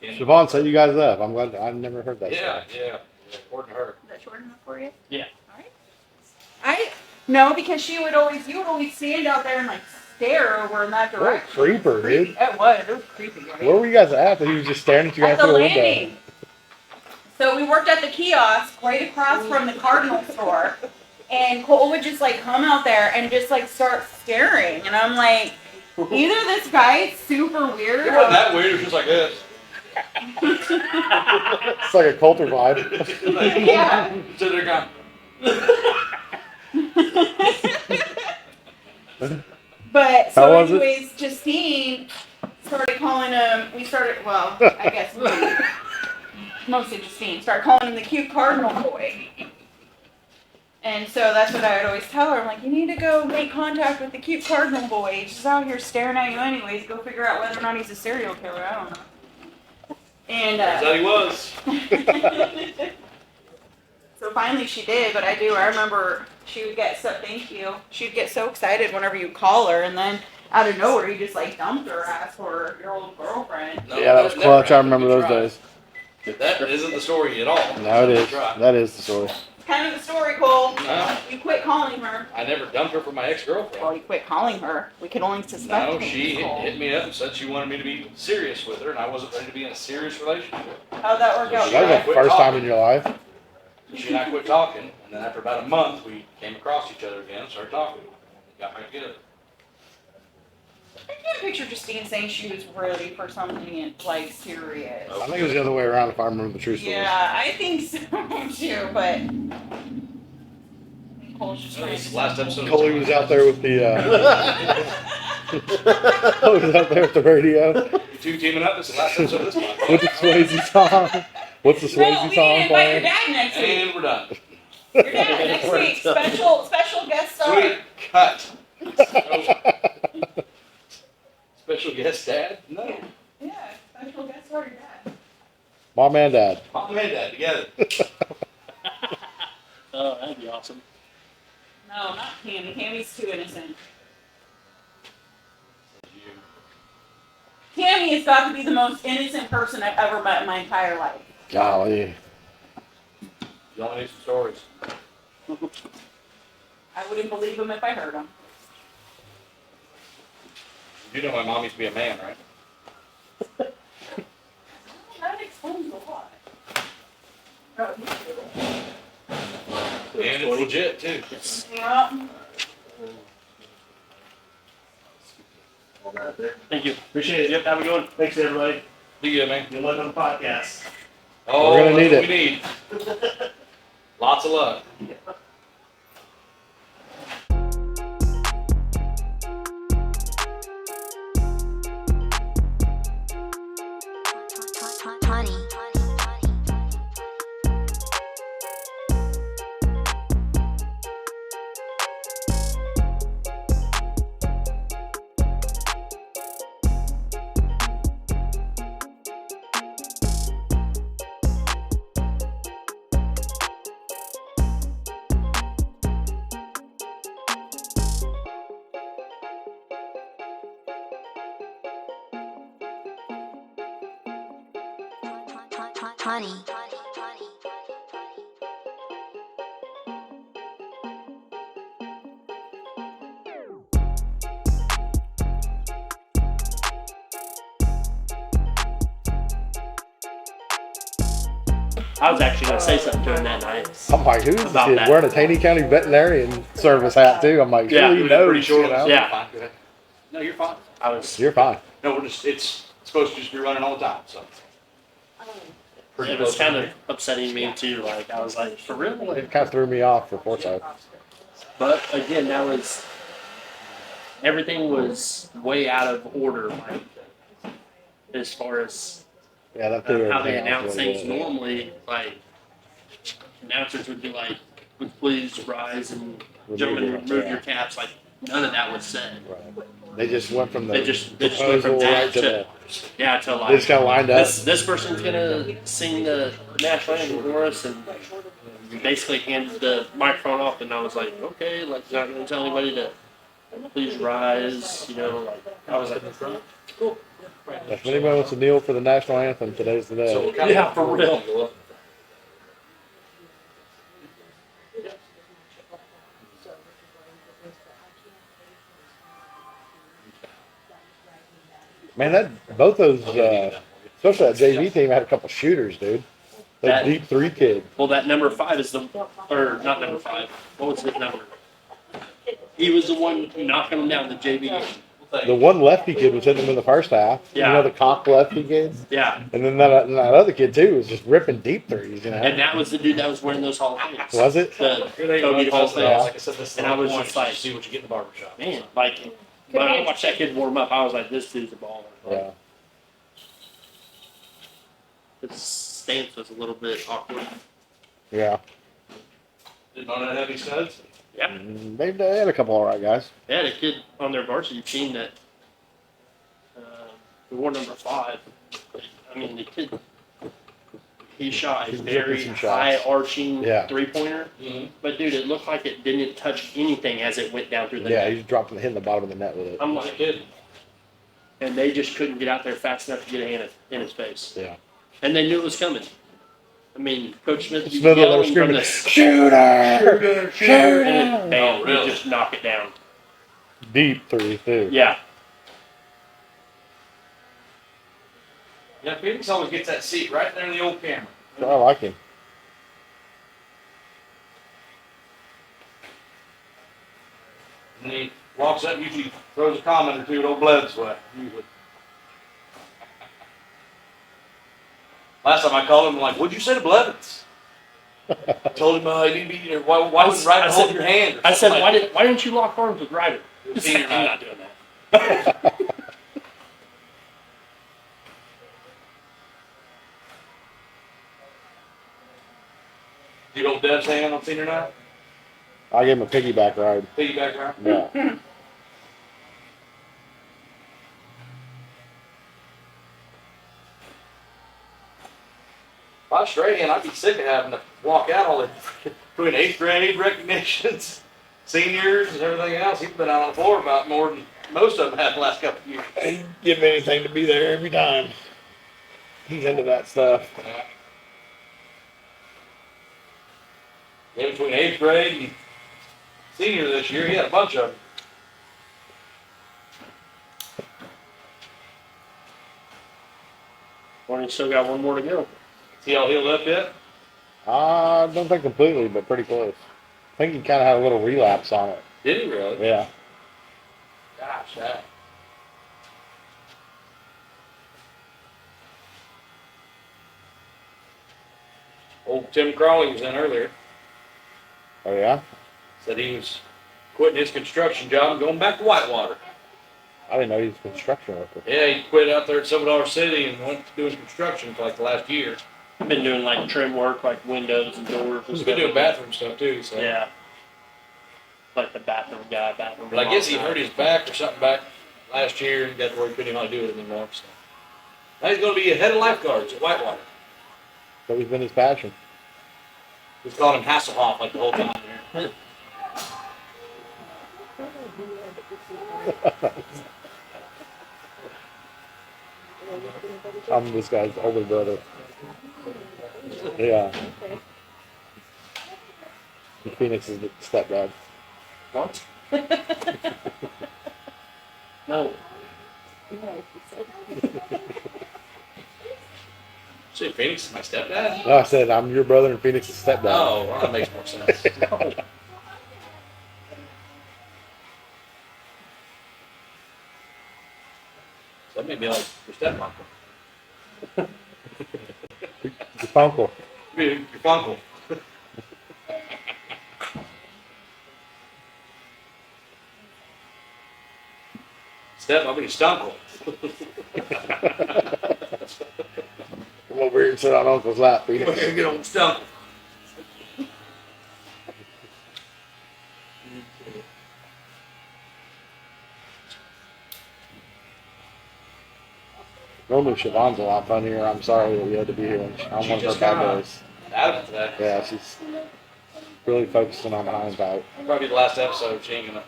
Siobhan set you guys up. I'm glad. I've never heard that. Yeah, story. yeah. According to her. Is that short enough for you? Yeah. Alright. No, because you would always stand out there and like stare over in that What a direction. creeper, dude. It was creepy, right? Where were you guys at? He was just staring at you guys At the through the window. landing. So we worked at the kiosk right across from the Cardinal store. And Cole would just like come out there and just like start staring. And I'm like, either this guy is super weird It wasn't that weird. It was just like this. It's like a Coulter vibe. Yeah. So they're gone. But How so was it? anyways, Justine started calling him, I guess mostly Justine, started calling him the cute cardinal boy. And so that's what I would always tell her. I'm like, you need to go make contact with the cute cardinal boy. He's just out here staring at you anyways. Go figure out whether or not he's a serial killer. I don't know. And Turns out he was. so finally she did, but I remember she would get she'd get so excited whenever you call her, and then out of nowhere you just like dumped her ass for your old girlfriend. No, Yeah, that was never clutch. I happened. remember Good those try. days. That isn't the story at all. No, it is. Good try. That is the story. Kind of the story, Cole. No, You quit calling her. I never dumped her for my ex-girlfriend. Well, you quit calling her. We could only suspect. No, things, she Cole. hit me up and said she wanted me to be serious with her, and I wasn't ready to be in a serious relationship. How'd that work out? Yeah, That was the quit first time talking. in your life. She and I quit talking, and then after about a month, we came across each other again and started talking. Got back together. I can't picture Justine saying she was ready for something like serious. I think it was the other way around if I remember the true story. Yeah, I think so too, but Cole's just So trying this to is the last episode. of Coley was out there with the. Coley was out there with the radio You two teaming up. This is the last episode of this podcast. with the Swayze song. What's the No, Swayze we song need to invite your playing? dad next week. And we're done. Your dad next week. Special guest star. Sweet. Cut. Oh. Special guest dad? No. Yeah, special guest star your dad. Mom and Dad. Mom and dad together. Oh, that'd be awesome. No, not Tammy. Tammy's too innocent. Tammy has got to be the most innocent person I've ever met in my entire life. Golly. You only need some stories. I wouldn't believe him if I heard him. You know my mom used to be a man, right? That explains a lot. And it's legit, too. Yeah. Thank you. Appreciate it. Yep, have a good one. Thanks, everybody. Be good, man. Good luck on the podcast. Oh, We're gonna that's need what we need. Lots of luck. Honey. Honey. I was actually going to say something to him that night. I'm like, who's this About kid that. wearing a Taney County Veterinarian Service hat too? I'm like, Yeah, sure he Pretty knows, sure. you know? Yeah. Fine, go ahead. No, you're fine. I was. You're fine. No, it's supposed to just be running all the time, so. pretty it was close. kind of upsetting me too. Like I was like, for real? Like, It kind of threw me off for Forsyth. but again, that was everything was way out of order. Like as far as Yeah, that threw how they everything off announce a little things bit. normally, like announcers would be like, "Would please rise and gentlemen remove your caps." Like none of that was said. Right. They just went from the They just went from proposal that right to the. yeah to They like just kind of lined up. this person's gonna sing the national anthem for us, and basically handed the microphone off, and I was like, okay, like not gonna tell anybody to please rise, you know, like I was like, cool. If anybody wants to kneel for the national anthem, today's the day. So what kind of- Yeah, for real. Man, that both those, especially that JV team, had a couple shooters, dude. That That- deep three kid. Well, that number 5 is the, or not number 5. What was his number? He was the one knocking them down the JV game. The one lefty kid was hitting him in the first half. Yeah. You know, the cock lefty kid. Yeah, And then that other kid too was just ripping deep threes. You know. and that was the dude that was wearing those Hall of Fames. Was it? The Here they Kobe go. Hall of Fames. Like I said, this is And the I was point, just like- see what you get in the barbershop. Man, like when I watched that kid warm up, I was like, this dude's a baller. Yeah. His stance was a little bit awkward. Yeah. Didn't know that heavy studs. Yeah. They had a couple all right guys. They had a kid on their varsity team that who wore number 5. I mean, the kid, he shot a He's very ripping some high shots. arching Yeah. 3-pointer. Mm-hmm. But dude, it looked like it didn't touch anything as it went down through the Yeah, net. he's dropping hitting the bottom of the net with it. I'm Like like, kidding. and they just couldn't get out there fast enough to get a hand in his face. Yeah. And they knew it was coming. I mean, Coach Smith was Smith over there yelling from screaming, the "Shooter! Shooter!" and it, bam, Oh, really? he just knock it down. Deep three too. Yeah. Yeah, Phoenix always gets that seat right there in the old camera. I like him. And he walks up, usually throws a comment or two at old Bled's way. Usually. Last time I called him, I'm like, what'd you say to Blevins? I told him he didn't be there. Why wouldn't Ryder I hold said- your hand? Or I said, something why like didn't you lock arms with Ryder? that. Senior I'm night. not doing that. You hold Deb's hand on senior night? I gave him a piggyback ride. Piggyback around? Yeah. If I was Strahan, I'd be sick of having to walk out all the between 8th grade recognitions, seniors, and everything else. He's been out on the floor about more than most of them have the last couple of years. He'd give me anything to be there every time. He's into that stuff. Yeah, between 8th grade and senior this year, he had a bunch of them. Well, you still got one more to go. Is he all healed up yet? I don't think completely, but pretty close. I think he kind of had a little relapse on it. Did he really? Yeah. Gosh, that. Old Tim Crawley was in earlier. Oh yeah. Said he was quitting his construction job and going back to Whitewater. I didn't know he was a construction worker. Yeah, he quit out there at Silver City and went to doing construction for like the last year. I've been doing like trim work, like windows and doors. And He's been doing bathroom stuff too, so. Yeah. Like the bathroom guy, bathroom. But I guess he guy. hurt his back or something back last year and got to where he couldn't even do it anymore. So. Now he's going to be a head of lifeguards at Whitewater. That was been his passion. We've called him Hasselhoff like the whole time there. I'm this guy's older brother. Yeah. Phoenix is the stepdad. What? No. See, Phoenix is my stepdad? No, I said I'm your brother and Phoenix's stepdad. Oh, well, that makes more sense. So that may be like your stepmom. The Funkle. Your uncle. Step, I'll be your stunkle. Come over here and sit on Uncle's lap, Come Peter. here, get on stunkle. Normally Siobhan's a lot funnier. I'm sorry that you had to be here on She one of her just bad kinda- days. Adamant today. Yeah, she's really focusing on the hindsight. Probably the last episode, she ain't gonna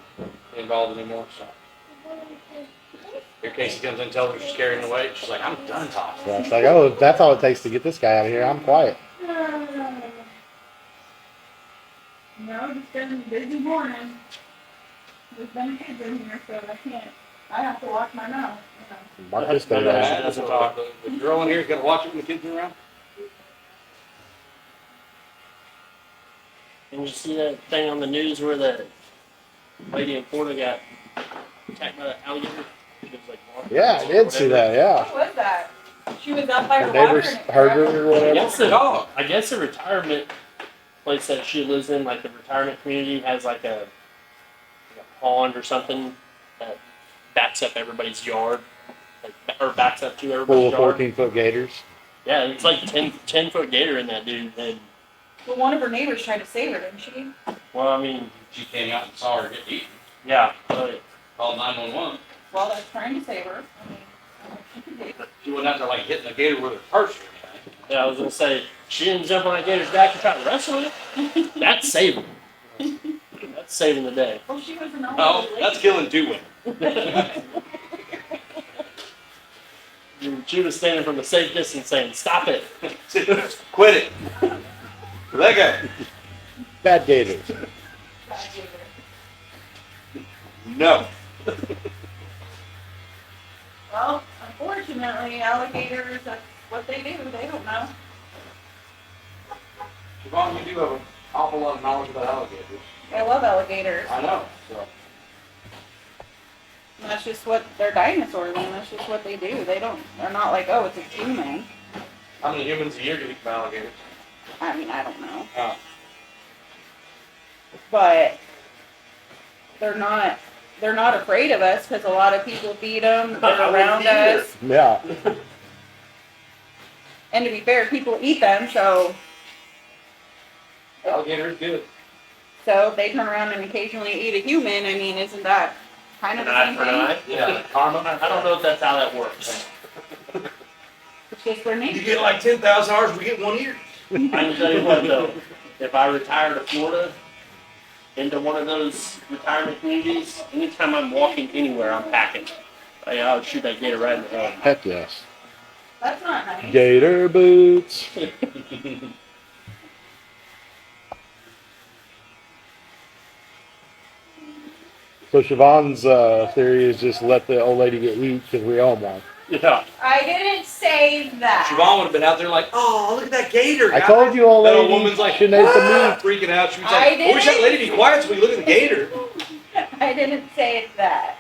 be involved anymore, so. Here Casey comes in, tells her she's carrying the weight. She's like, I'm done talking. Yeah, it's like, oh, that's all it takes to get this guy out of here. I'm quiet. No, just been a busy morning. There's been kids in here, so I can't. I have to watch my mouth. Marcus, My they, bad. She doesn't talk. The girl in here is gonna watch it when the kids are around. Did you see that thing on the news where the lady in Florida got attacked by the alligator? She was like, walking yeah, I did see that. Yeah, What was that? She was up by her her water neighbors and it heard her or I whatever. guess the Dog. I guess the retirement place that she lives in, like the retirement community, has like a pond or something that backs up everybody's yard, like, or backs up to Full everybody's of yard. 14-foot gators. Yeah, it's like 10-foot gator in that dude. And Well, one of her neighbors tried to save her, didn't she? well, I mean, She came out and saw her get eaten. yeah, but Called 911. Well, that's trying to save her. I mean, I don't know what she can do. She wasn't out there like hitting the gator with her purse or anything. yeah, I was gonna say she didn't jump on that gator's back and try to wrestle it. That's saving. That's saving the day. Well, she was an old No, lady. that's killing two women. She was standing from a safe distance saying, "Stop it." Quit it. Let go. Bad gators. No. Well, unfortunately, alligators, that's what they do. They don't know. Siobhan, you do have an awful lot of knowledge about alligators. They love alligators. I know. So. And that's just what they're dinosaurs, and that's just what they do. They're not like, oh, it's a human. How many humans a year do you eat from alligators? I mean, I don't know. Oh. But they're not afraid of us because a lot of people feed them. They're I wouldn't around either. us. Yeah. And to be fair, people eat them, so Alligator is good. if they turn around and occasionally eat a human, I mean, isn't that kind of An the eye same for an thing? eye. Yeah. Karma. I don't know if that's how that works. It's just their You nature. get like 10,000 hours, we get 1 year. I can tell you what though, if I retire to Florida, into one of those retirement communities, anytime I'm walking anywhere, I'm packing. I would shoot that gator right in the head. Heck yes. That's not nice. Gator boots. So Siobhan's theory is just let the old lady get eat because we own one. Yeah. I didn't say that. Siobhan would have been out there like, oh, look at that gator. I guys." told you, old That lady. old woman's like, shouldn't eat the "Ah," meat. freaking out. She was I like, I wish that didn't- lady be quiet so we look at the gator. I didn't say that.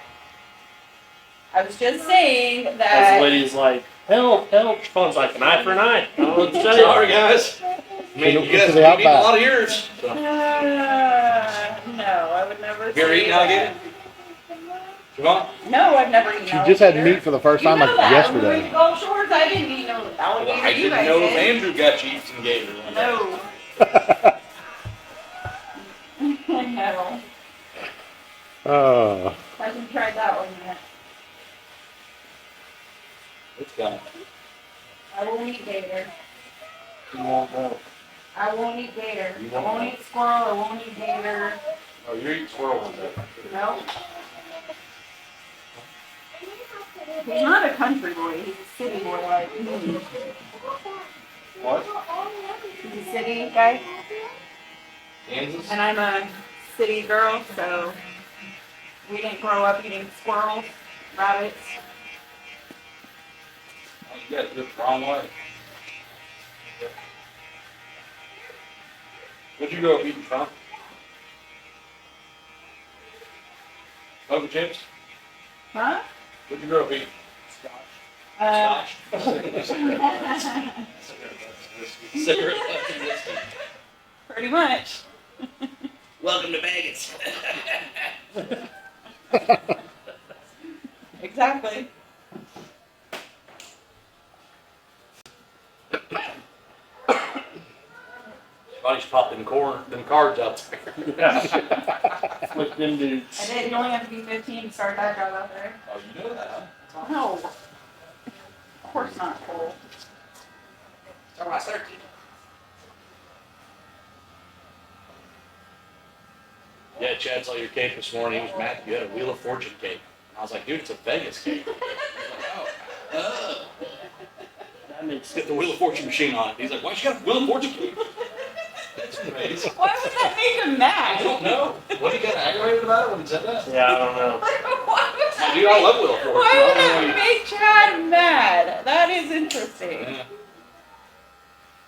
I was just saying As the that. lady's like, help, help. Phone's like an eye for an eye. I don't know what to tell you. Sorry, guys. I mean, Look you guys to the have eaten a outback. lot of yours. So. No, I would never. Have you ever say eaten that. alligator? Siobhan? No, I've never eaten She just had alligator. meat for the first You time know like that. When we went yesterday. to Gulf Shores, I didn't eat no alligator. Well, I You didn't guys know if did. Andrew got you eat some gator one day. No. No. Oh. I haven't tried that one yet. It's coming. I won't eat gator. You won't know. I won't eat gator. You I won't won't know. eat squirrel. I won't eat gator. Oh, you're eating squirrel one day. No. He's not a country boy. He's a city boy like me. What? He's a city guy, Kansas? and I'm a city girl, so we didn't grow up eating squirrels, rabbits. Oh, you guys did it the wrong way. What'd you grow up eating, Trump? Poker chips? Huh? What'd you grow up eating? Uh, Scotch. Cigarette butts and whiskey. Pretty much. Welcome to Vegas. Exactly. Somebody's popped them cards out there. With them dudes. I did. You only have to be 15 to start that job out there. Oh, you know that, huh? No. Of course not, Cole. That's why I started. Yeah, Chad saw your cake this morning. He was mad you had a Wheel of Fortune cake. And I was like, dude, it's a Vegas cake. He's like, oh. That makes Get the Wheel of Fortune machine on it. He's like, why you got a Wheel of Fortune cake? That's amazing. Why would that make him I mad? don't know. What, he got aggravated about it when he said that? Yeah, I don't know. Why would that Dude, I love Wheel of Fortune. Why would I don't that know make Chad mad? That is interesting. Yeah.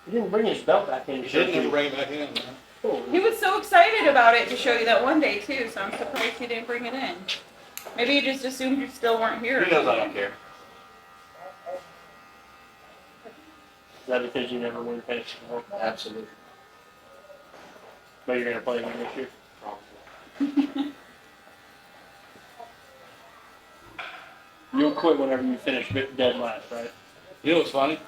He didn't bring his belt back in. He didn't even bring it back in, man. He was so excited about it to show you that one day too, so I'm surprised he didn't bring it in. Maybe he just assumed you still weren't here. He knows I don't care. Is that because you never win fantasy football? Absolutely. But you're gonna play again this year? Probably. You'll quit whenever you finish dead last, right? You know what's funny?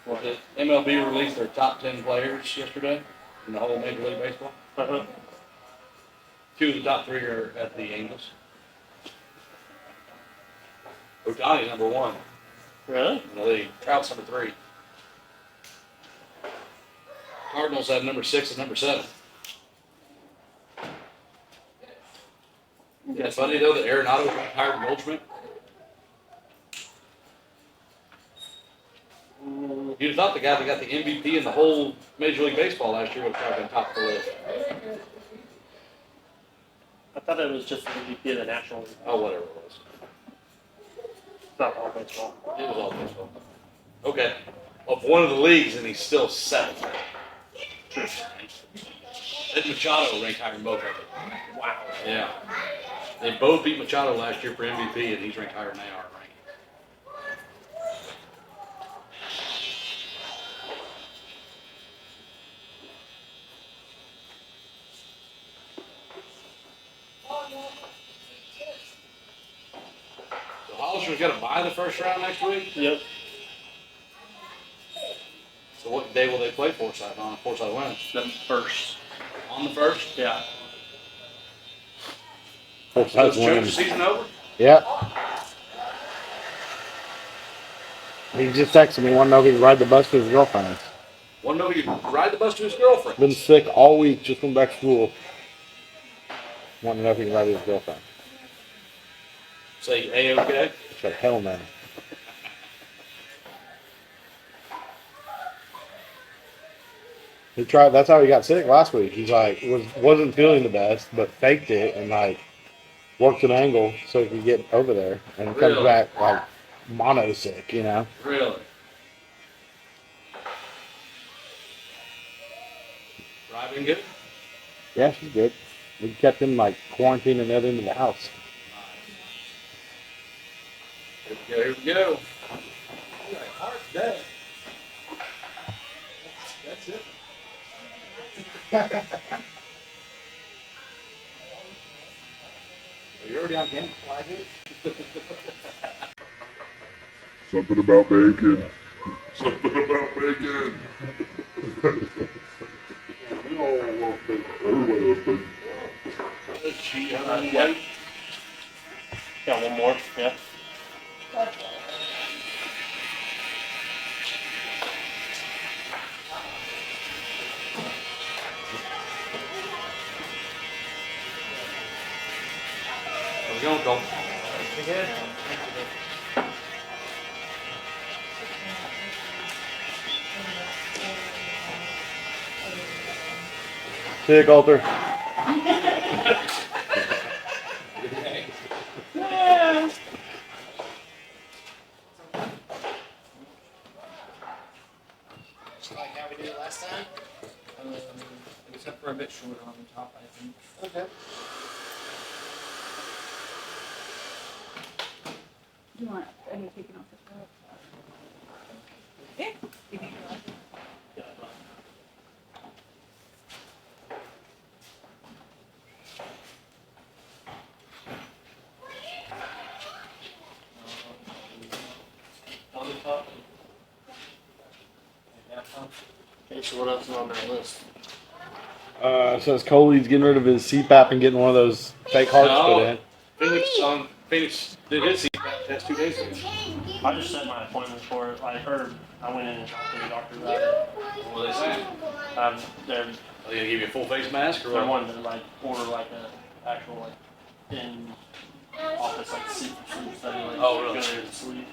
What? The MLB released their top 10 players yesterday in the whole Major League Baseball. Uh-huh. 2 of the top 3 are at the Angels. Ohtani's number 1 Really? in the league. Trout's number 3. Cardinals have number 6 and number 7. Yeah, it's funny though that Arenado retired Goldschmidt. You'd have thought the guy that got the MVP in the whole Major League Baseball last year would have probably been top of the list. I thought it was just the MVP of the National League. Oh, whatever it was. It's not all baseball. It was all baseball. Okay. Of one of the leagues, and he's still 7th. Ed Machado ranked higher than both of them. Wow. Yeah. They both beat Machado last year for MVP, and he's ranked higher than they are ranked. So Hollister's got to buy the first round next week. Yep. So what day will they play Forsyth on? Forsyth wins. The first. On the first? Yeah. So Forsyth's is Jones' winning. season over? Yeah. He just texted me, want to know if he can ride the bus to his girlfriend's. Want to know if he can ride the bus to his girlfriend? Been sick all week, just went back to school. Want to know if he can ride to his girlfriend. Say A-OK? I said, hell no. He tried. That's how he got sick last week. He's like wasn't feeling the best, but faked it and like worked an angle so he could get over there, and comes Really? back like mono sick, you know. Really? Driving good? Yeah, she's good. We kept him like quarantined in the other end of the house. Here we go. You got a hard day. That's it. You're already on camera. Something about bacon. Something about bacon. We all love bacon. Everybody loves bacon. Yeah. Yeah, one more. Yeah. There we go, Cole. See you, Coulter. Yeah. Just like how we did it last time? Except for a bit shorter on the top, I think. Okay. Do you want any taken off the top? Yeah. You think you like it? Yeah. So what else is on that list? It says Coley's getting rid of his CPAP and getting one of those fake hearts put in. Phoenix did his CPAP test 2 days ago. I just set my appointment for it. I went in and talked to the doctor about it. What are they saying? They're Are they gonna give you a full face mask or they're what? wanting to like order like a actual like in office like sleep study like Oh, really? go there and sleep.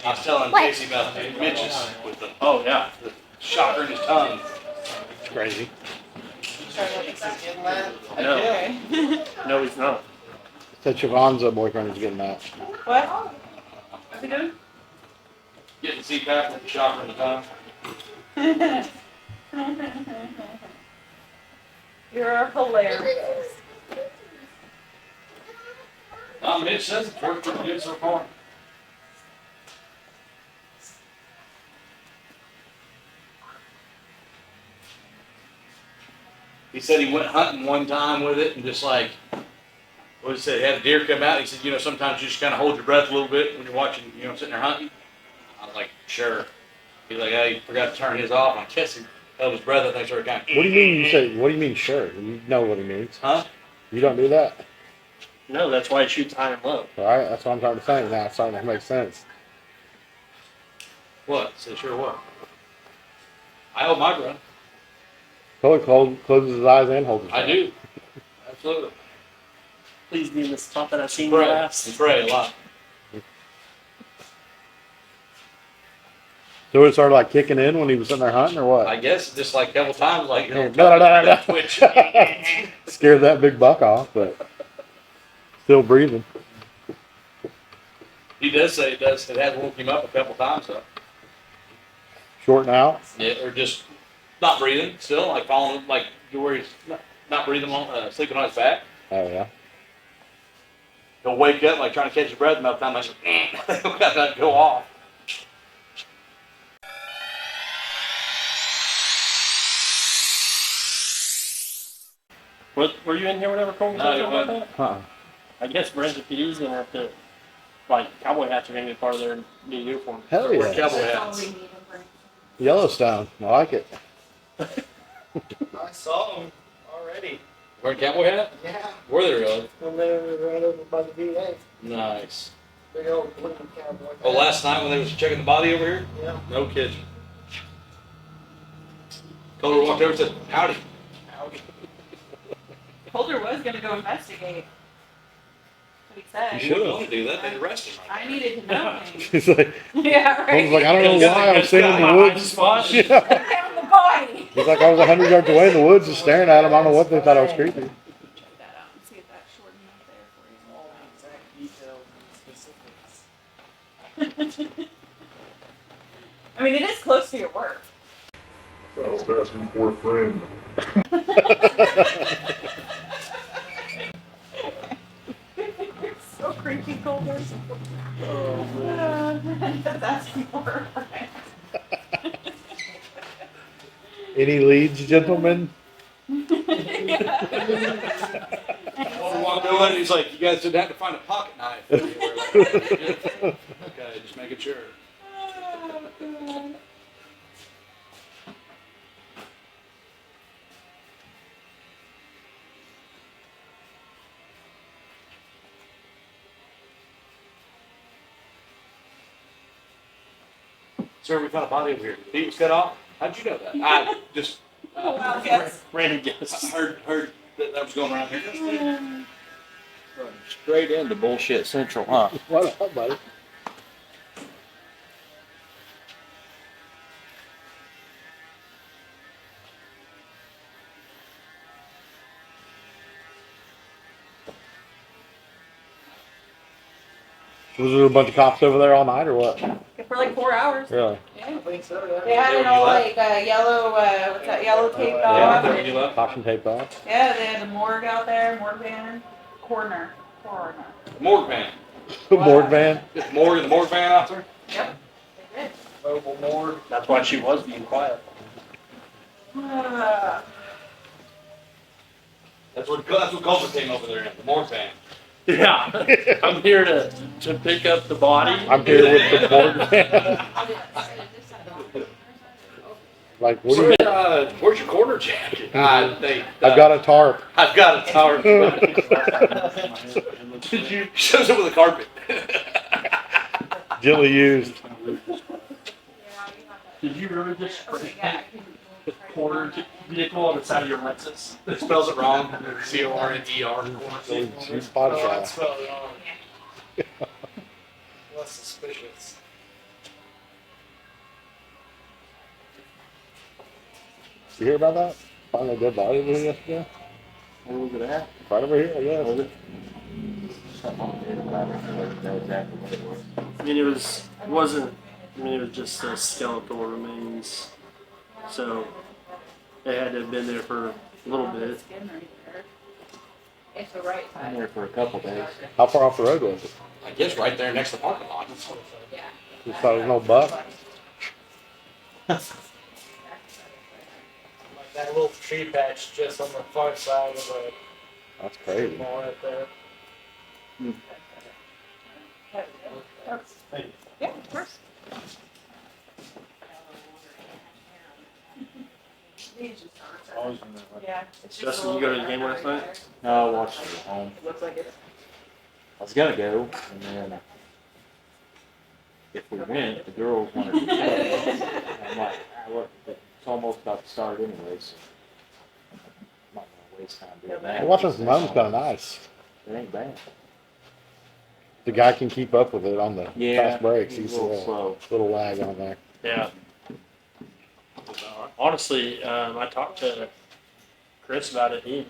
I was telling Casey about the Mitch's with the Oh yeah. shocker in his tongue. It's crazy. No, no, he's not. Said Siobhan's boyfriend is getting that. What? What's he doing? Getting CPAP with the shocker in the tongue. You're hilarious. Mitch says it's worked pretty good so far. He said he went hunting one time with it and just like, what did he say, he had a deer come out. He said, sometimes you just kind of hold your breath a little bit when you're watching, sitting there hunting. I was like, sure. He's like, he forgot to turn his off. I guess he held his breath. I think sort of kind of. What do you mean? You say? What do you mean? Sure. You know what he means. Huh? You don't do that, No, that's why he shoots high and low. right? That's what I'm trying to say. Now it's starting to make sense. What? Say sure what? I hold my breath. Coley closes his eyes and holds his breath. I do. Absolutely. Please be in the spot that I've seen you Pray. last. And pray a lot. So it started like kicking in when he was sitting there hunting, or what? I guess just like a couple times, like, No, no, no, no. twitch. Scared that big buck off, but still breathing. He does say it does. It has woke him up a couple times though. Short now. Yeah, or just not breathing still, like falling, like where he's not breathing on, sleeping on his back. Oh yeah. He'll wake up like trying to catch his breath, and by the time he'll got to go off. What, were you in here whenever Cole was No, talking you about weren't. that? Huh. I guess Brenda PD's gonna have to, like, cowboy hats are gonna be part of their new uniform. Hell Wear yeah. cowboy hats. Yellowstone. I like it. I saw them already. Wearing cowboy hat? Yeah, Were they really? when they were right over by the VA. Nice. Big old blue cowboy. Oh, last night when they was checking the body over here? Yeah. No kidding. Colder walked over and said, howdy. Howdy. Holder was gonna go investigate. That's what he You said. shouldn't want to do that. They'd arrest him. I needed to know things. He's like, Yeah, right. Holmes like, I don't know why I was standing in the woods. Yeah. I found the body. He's like, I was 100 yards away in the woods just staring at him. I don't know what they thought I was creepy. Check that out and see if that's short enough there All the exact details and specifics. for you. I mean, it is close to your work. I was asking for a friend. You're so creepy, Colder. That's asking for a friend. Any leads, gentlemen? Colder walked over and he's like, you guys didn't have to find a pocket knife anywhere. Okay, just making sure. Sir, we found a body over here. Feet was cut off. How'd you know that? I just Well, yes. Random guess. heard that was going around here. Straight into bullshit central, huh? What up, buddy? Was there a bunch of cops over there all night, or what? For like 4 hours. Really? Yeah. I think so, yeah. They had it all like yellow, what's that, yellow taped off. Yeah, you left. Caution tape off. Yeah, they had the morgue out there, morgue van, coroner. Morgue van. Board van. Is the morgue van out there? Yep, they did. Mobile morgue. That's why she was being quiet. That's what Culver came over there in, the morgue van. Yeah. I'm here to pick up the body. I'm here with the board van. Like, what do you? Where's your corner jacket? I've got a tarp. I've got a tarp. Did you? Shows up with a carpet. Gently used. Did you really just spray paint the corner vehicle on the side of your Lexus? It spells it wrong. CORNER. She spotted Oh, that. that's spelled wrong. Less suspicious. You hear about that? Found a dead body over here yesterday. Where was it at? Right over here, I guess. Was it? Something on there about it. I don't know exactly what it was. I mean, it wasn't. I mean, it was just skeletal remains. So it had to have been there for a little bit. It's the right Been side. there for a couple days. How far off the road was it? I guess right there next to the parking lot. Yeah. Just thought it was no buck. Like that little tree patch just on the far side of the That's crazy. mall right there. Yeah, of course. Yeah. it's just a Justin, you little go to bit the game last darker night? No, I watched it at home. there. Looks like it's. I was gonna go, and then if we went, the girls wanted to go. I'm like, what? It's almost about to start anyway, so I'm not gonna waste time doing that. Watching from home's kind of nice. It ain't bad. The guy can keep up with it on the Yeah, fast breaks. he's He's a little slow. little lag on there. Yeah. Honestly, I talked to Chris about it. He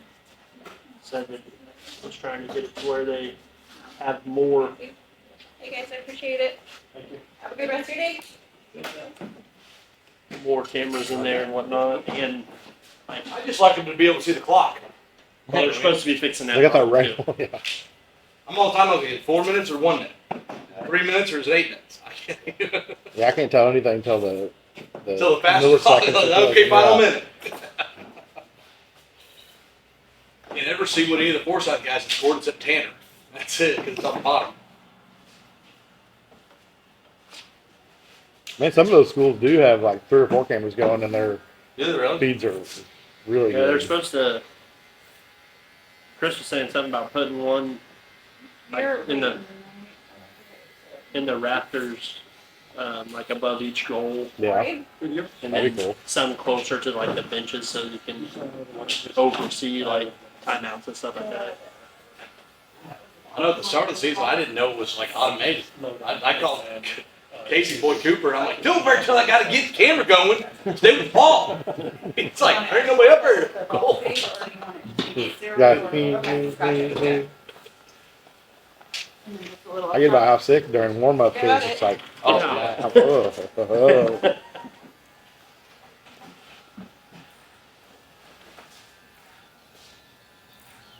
said that he was trying to get it to where they have more. Hey guys, I appreciate it. Have a good rest of your day. More cameras in there and whatnot, and I just like them to be able to see the clock. they're supposed to be fixing that. They got that problem, too. right. Yeah. I'm all the time looking at 4 minutes or 1 minute. 3 minutes or is it 8 minutes? I can't. Yeah, I can't tell anything until the Until the fastest clock. milliseconds. Okay, final Yeah. minute. You never see what any of the Foresight guys have scored except Tanner. That's it, because it's on the bottom. Man, some of those schools do have like 3 or 4 cameras going, and their Yeah, they really. feeds are really Yeah, they're good. supposed to. Chris was saying something about putting one like in the rafters, like above each goal, Yeah, and that'd then be cool. some closer to like the benches so you can oversee like timeouts and stuff like that. I know at the start of the season, I didn't know it was like automated. I called Casey Boyd Cooper, and I'm like, don't wait till I got to get the camera going. Stay with Paul. It's like, there ain't nobody up there. Cool. Yeah. I get about half sick during warm up because it's like, Oh, oh.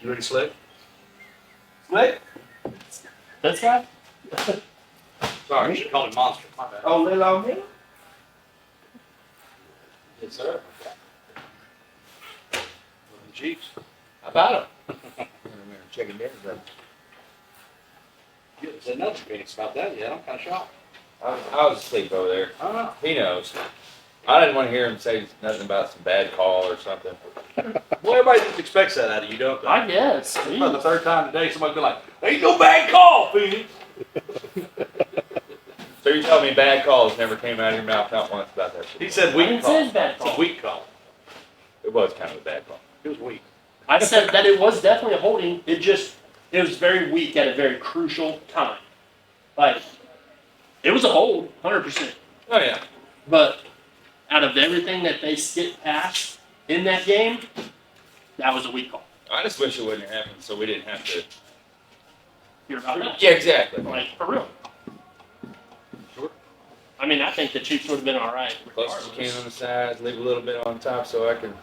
You ready, Slick? Slick? This guy? Sorry, I should call him Monster. My bad. Oh, little old me? Yes, sir. Chiefs. How about him? Chicken dinner. You haven't said nothing to Phoenix about that yet. I'm kind of shocked. I was asleep over there. I don't know. He knows. I didn't want to hear him say nothing about some bad call or something. Well, everybody just expects that out of you, don't they? I guess. It's about the third time today somebody's been like, ain't no bad call, Phoenix. So you're telling me bad calls never came out of your mouth not once about that? He said I weak didn't call. say bad It's call. a weak call. It was kind of a bad call. It was weak. I said that it was definitely a holding. It was very weak at a very crucial time. Like, it was a hold, 100%. Oh yeah. But out of everything that they skipped past in that game, that was a weak call. I just wish it wouldn't have happened so we didn't have to. Hear about that? Yeah, exactly. Like, for real. Sure. I mean, I think the Chiefs would have been all right. Close as you can on the sides, leave a little bit on top so I can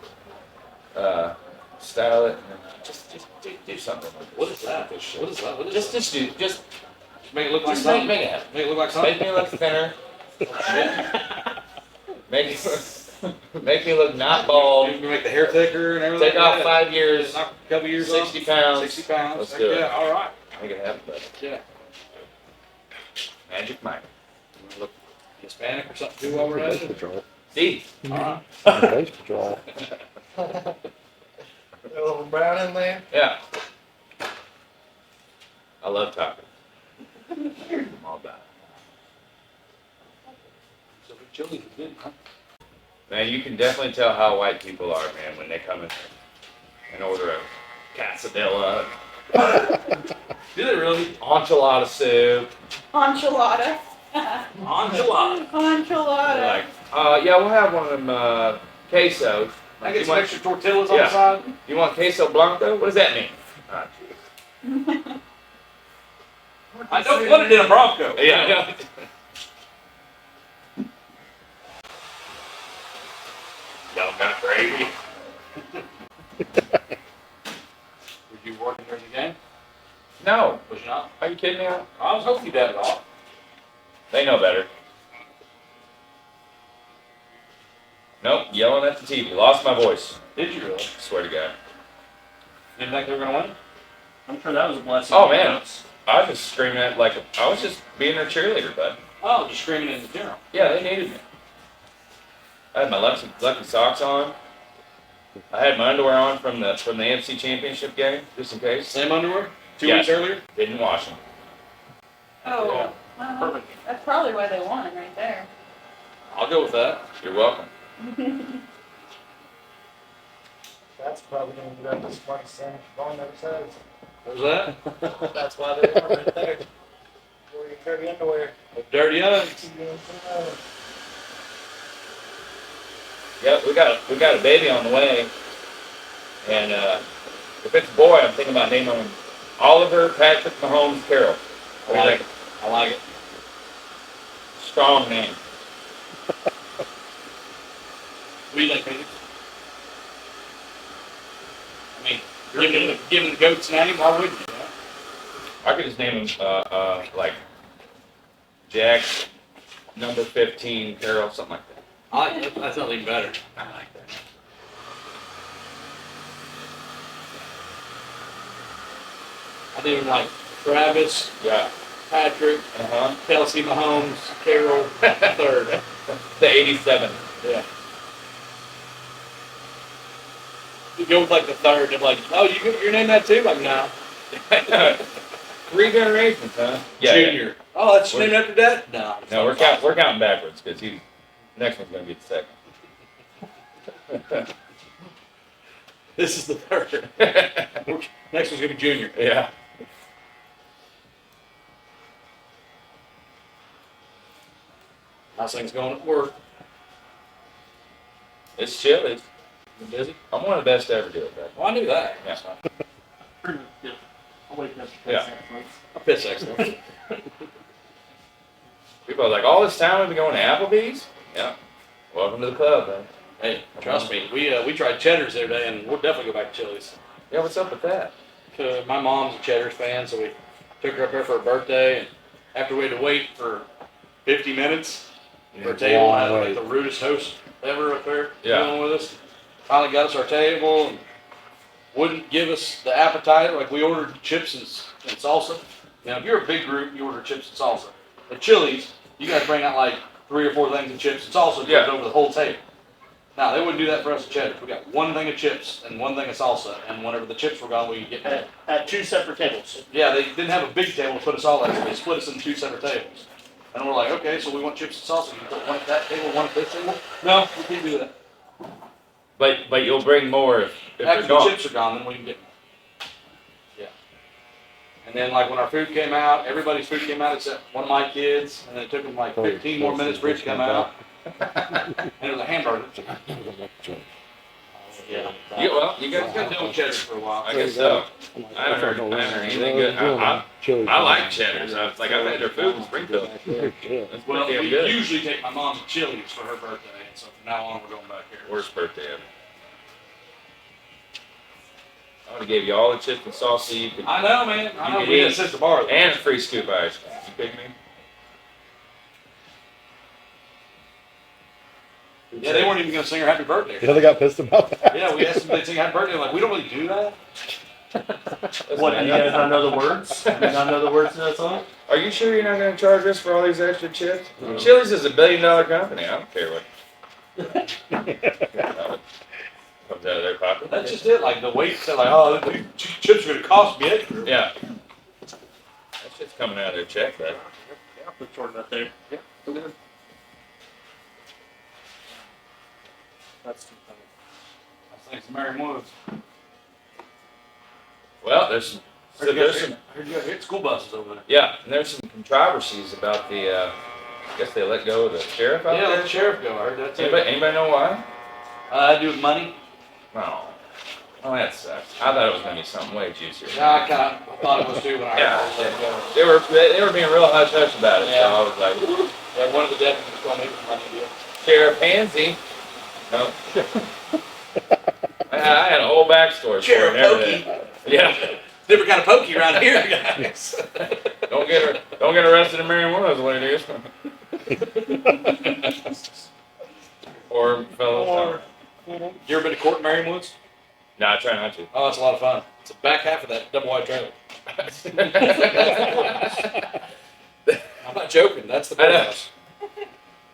style it and just do something. What is that? This shit. What is that? What is Just do just Make it look like just something. make it happen. Make it look like something. Make me look thinner. Make me look not You bald. can make the hair thicker and everything. Take off Yeah. 5 years. Knock a couple years 60 off. pounds. 60 pounds. Let's Heck do it. Yeah, all right. Make it happen, buddy. Yeah. Magic Mike. You wanna look Hispanic or something too while we're at it? Patrol. Steve. Base patrol. A little brown in there. Yeah. I love tacos. I'm all about it. So the chili is good, huh? Man, you can definitely tell how white people are, man, when they come in and order a quesadilla. Do they really? Enchilada soup. Enchilada. Enchilada. Enchilada. They're like, yeah, we'll have one of them quesos. I You get some want- extra tortillas on Yeah. the side. You want queso blanco? What does that mean? Ah, I don't want it in a Bronco. yeah, I know. Y'all got gravy? Were you working during the game? No. Was you not? Are you kidding me? I was hoping you'd have it off. They know better. Nope, yelling at the TV. Lost my voice. Did you really? Swear to God. You didn't think they were going to win? I'm sure that was a blessing. Oh man, I was just screaming at I was just being their cheerleader, bud. Oh, just screaming in the general. Yeah, they needed me. I had my lucky socks on. I had my underwear on from the NFC Championship game, just in case. Same underwear? 2 Yeah. weeks earlier? Didn't wash them. Oh, Yeah. well, Perfect. that's probably why they won right there. I'll go with that. You're welcome. That's probably gonna be the smartest thing Vaughn ever says. What was that? That's why they won right there. Wear your dirty underwear. Dirty Uggs. Yep, we got a baby on the way, and if it's a boy, I'm thinking about naming him Oliver Patrick Mahomes Carroll. I like it. I like it. Strong name. What do you think, Peter? I mean, giving the goat's name, why wouldn't you? Huh? I could just name him like Jack number 15 Carroll, something like that. I like that. That's not even better. I like that. I do like Travis, Yeah. Patrick, Uh-huh. Kelsey Mahomes, Carroll, third. The 87. Yeah. You go with like the third, they're like, oh, you're named that too? Like, no. 3 generations, huh? Yeah. Junior. Oh, that's named after Dad? No. No, we're counting backwards because next one's gonna be the second. This is the third. Next one's gonna be Junior. Yeah. How's things going at work? It's chilly. You busy? I'm one of the best to ever do it, bud. Well, I knew that. Yeah. Pretty much, yeah. I'll wake up to Yeah. I piss excellent. People are like, all this time we've been going to Applebee's? Yeah. Welcome to the club, man. Hey, trust me, we tried Cheddar's the other day, and we'll definitely go back to Chili's. Yeah, what's up with that? My mom's a Cheddar's fan, so we took her up there for her birthday, and after we had to wait for 50 minutes for a it's a table, long I had like wait. the rudest host ever up there Yeah. dealing with us. Finally got us our table and wouldn't give us the appetizer. Like we ordered chips and salsa. Now, if you're a big group, you order chips and salsa. At Chili's, you guys bring out like 3 or 4 things of chips and salsa and put it over the whole table. Now, they wouldn't do that for us at Cheddar's. We got 1 thing of chips and 1 thing of salsa, and whenever the chips were gone, we could get more. At 2 separate tables. Yeah, they didn't have a big table to put us all at, so they split us into 2 separate tables. And we're like, okay, so we want chips and salsa. You put 1 at that table, 1 at this table? No, we can't do that. But you'll bring more if After they're the gone. chips are gone, then we can get more. Yeah. And then like when our food came out, everybody's food came out except one of my kids, and it took them like 15 more minutes for it to come out. And it was a hamburger. Yeah. Well, you guys got I've been doing Cheddar's for a while. I guess so. I haven't heard anything good. I like Cheddar's. I've had their food in Springfield. It's Well, pretty damn we good. usually take my mom to Chili's for her birthday, and so from now on we're going back here. Worst birthday ever. I would have gave you all the chips and salsa you could. I know, man. I You know. could We had eat. to sit at the bar. And a free scoop of ice cream. You kidding me? Yeah, they weren't even going to sing her happy birthday. Yeah, they got pissed about that. Yeah, we asked them if they'd sing happy birthday. Like, we don't really do that. What, do you guys not know the words? Do you not know the words to that song? Are you sure you're not going to charge us for all these extra chips? Chili's is $1 billion company. I don't care what. Comes out of their pocket. That's just it. Like the weight said, like, oh, these chips are gonna cost me extra. Yeah. That shit's coming out of their check, but. Yeah, I'll put short enough there. Yeah. That's too funny. Thanks to Mary Woods. Well, there's some, I heard you got hit school buses over there. yeah, and there's some controversies about the, I guess they let go of the sheriff out Yeah, there. let the sheriff go. I heard that too. Anybody know why? I do with money. No. Well, that sucks. I thought it was gonna be something way juicier. Yeah, I kind of thought it was too when I heard Yeah, that. they were being real hush hush about it. Yeah. So I was like, woo. Yeah, one of the deputies told me it was money deal. Sheriff Pansy. No. I had a whole backstory. for Sheriff it and everything. Pokey. Yeah. Different kind of pokey around here, guys. Don't get arrested in Marion Woods, what it is. Or fellows. You ever been to court in Marion Woods? No, I try not to. Oh, it's a lot of fun. It's the back half of that double wide trailer. I'm not joking. That's the I know. courthouse.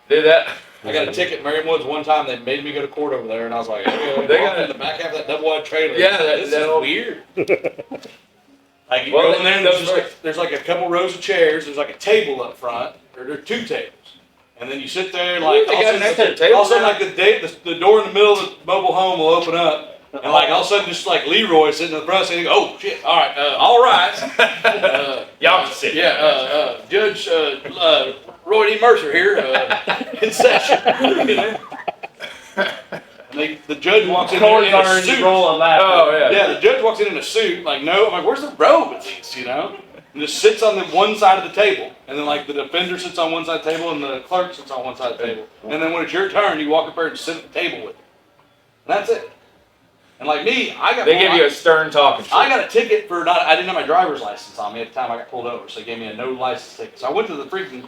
Do that. I got a ticket in Marion Woods one time. They made me go to court over there, and I was like, okay, They walk got in the back half of that double wide trailer. Yeah, this that is old- weird. Like you Well, go in there, and there's, those just there's like a couple rows of chairs. There's like a table up front, or there are two tables, and then you sit there and like Ooh, they all got of an a sudden, extra table all of a sudden now? like the door in the middle of the mobile home will open up, and like all of a sudden just like Leroy sitting in the front saying, "Oh shit, all right, Y'all can sit. yeah, Judge Roy D. Mercer here in session." You know? And the judge walks in there in a suit. Oh, yeah. Yeah, the judge walks in a suit, like, no, I'm like, where's the robe at least, you know? And just sits on the one side of the table. And then, like, the defender sits on one side of the table and the clerk sits on one side of the table. And then when it's your turn, you walk up there and sit at the table with them. And that's it. And like me, They give you a stern talking to. I got a ticket for I didn't have my driver's license on me at the time I got pulled over, so they gave me a no license ticket. So I went to the freaking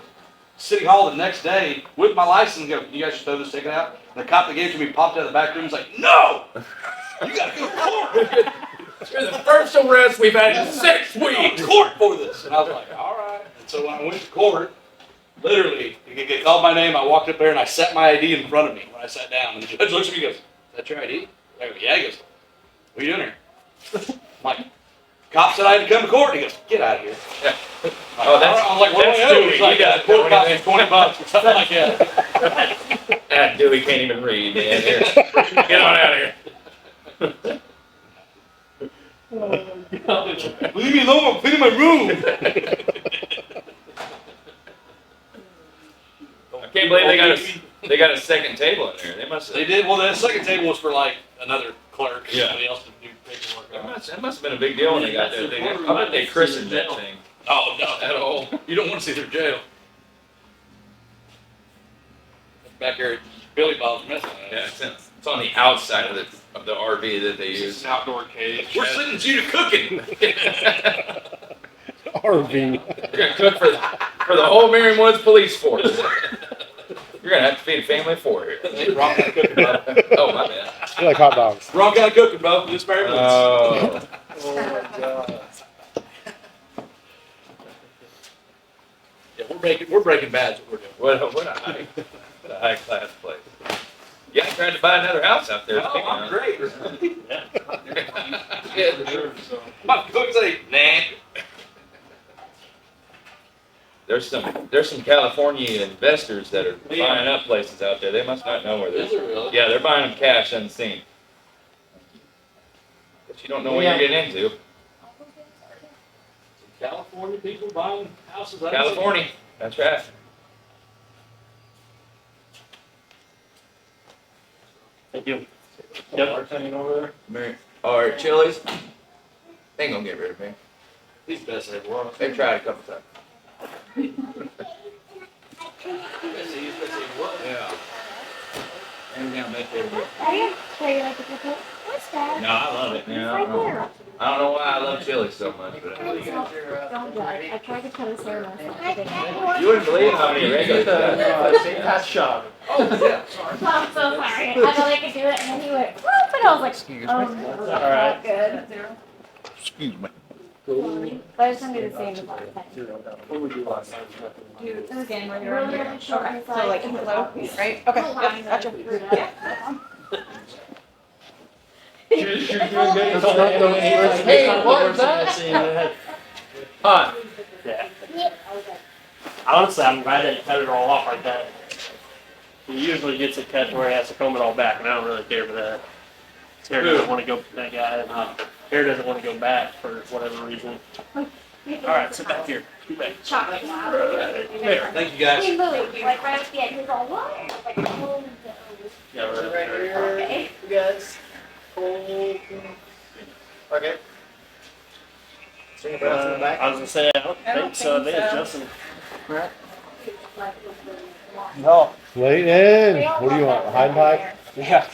City Hall the next day with my license and go, you guys should throw this ticket out. And the cop that gave it to me popped out of the back room and was like, no! You gotta go to court! You're the first arrest we've had in 6 We're going weeks. to court for this! And I was like, alright. And so when I went to court, literally, they called my name, I walked up there and I set my ID in front of me when I sat down. And the judge looks at me and goes, is that your ID? I go, yeah. He goes, what are you doing here? I'm like, cop said I had to come to court. He goes, get out of here. Yeah. Oh, that's, I was like, what do I that's owe? Dewey. He's like, He doesn't court know cost me anything. $20 or something like that. That Dewey can't even read, man. Here. Get on out of here. Leave me alone, I'm cleaning my room. I can't believe they got a second table in there. They must. They did. Well, that second table was for like another clerk. Yeah. Somebody else to do paperwork. That must have been a big deal when they got that thing. I bet they christened that thing. Oh, no, at all. You don't want to see their jail. Back here, Billy Bob's messing with Yeah, it's on the outside of the RV that they It's use. an outdoor cage. We're sentencing you to cooking. RV. We're gonna cook for the whole Marion Woods police force. You're gonna have to feed a family of 4 here. Wrong kind of cooking, bro. Oh my bad. You like hot dogs. Wrong kind of cooking, bro. This very much. Oh. Oh my god. Yeah, we're breaking bad. Is what we're doing. What a high class place. Yeah, I tried to buy another house out there. Oh, I'm great. Yeah. My cook say, nah. There's some California investors that are buying up places out there. They must not know where Is they're. it really? Yeah, they're buying them cash unseen. But you don't know what you're getting into. California people buying houses. California. That's right. Thank you. Yep. Bartending over there. Or Chili's. They ain't gonna get rid of me. These best ever were. They've tried a couple times. Yeah. And down that there. What's that? No, I love it. Yeah, I don't know why I love chili so much, but I really got it. Don't judge. I tried to put a hair on. You wouldn't believe how many regulars got. St. Pat's shop. Oh, yeah. I'm so sorry. I know they could do it, and then he went, whoop, and I was like, oh, no, that's not good. Excuse me. But I just wanted to see him. What we do last time? Again, when you're okay. So like hello, right? Okay, yep, gotcha. Hey, what is that? Hot. Yeah. Honestly, I'm glad that he cut it all off like that. He usually gets it cut where he has to comb it all back, and I don't really care for that. Hair doesn't want to go. That guy, hair doesn't want to go back for whatever reason. All right, sit back here. Sit back. Chocolate. There. Thank you guys. Hey, Louie, like right at the end, he's all, what? Like, oh, Yeah, right Right there. here, you guys. Okay. String of bells in the back. I was gonna say, I don't think so. I think it's Justin. No. Layton, what do you want? A high five? Yeah.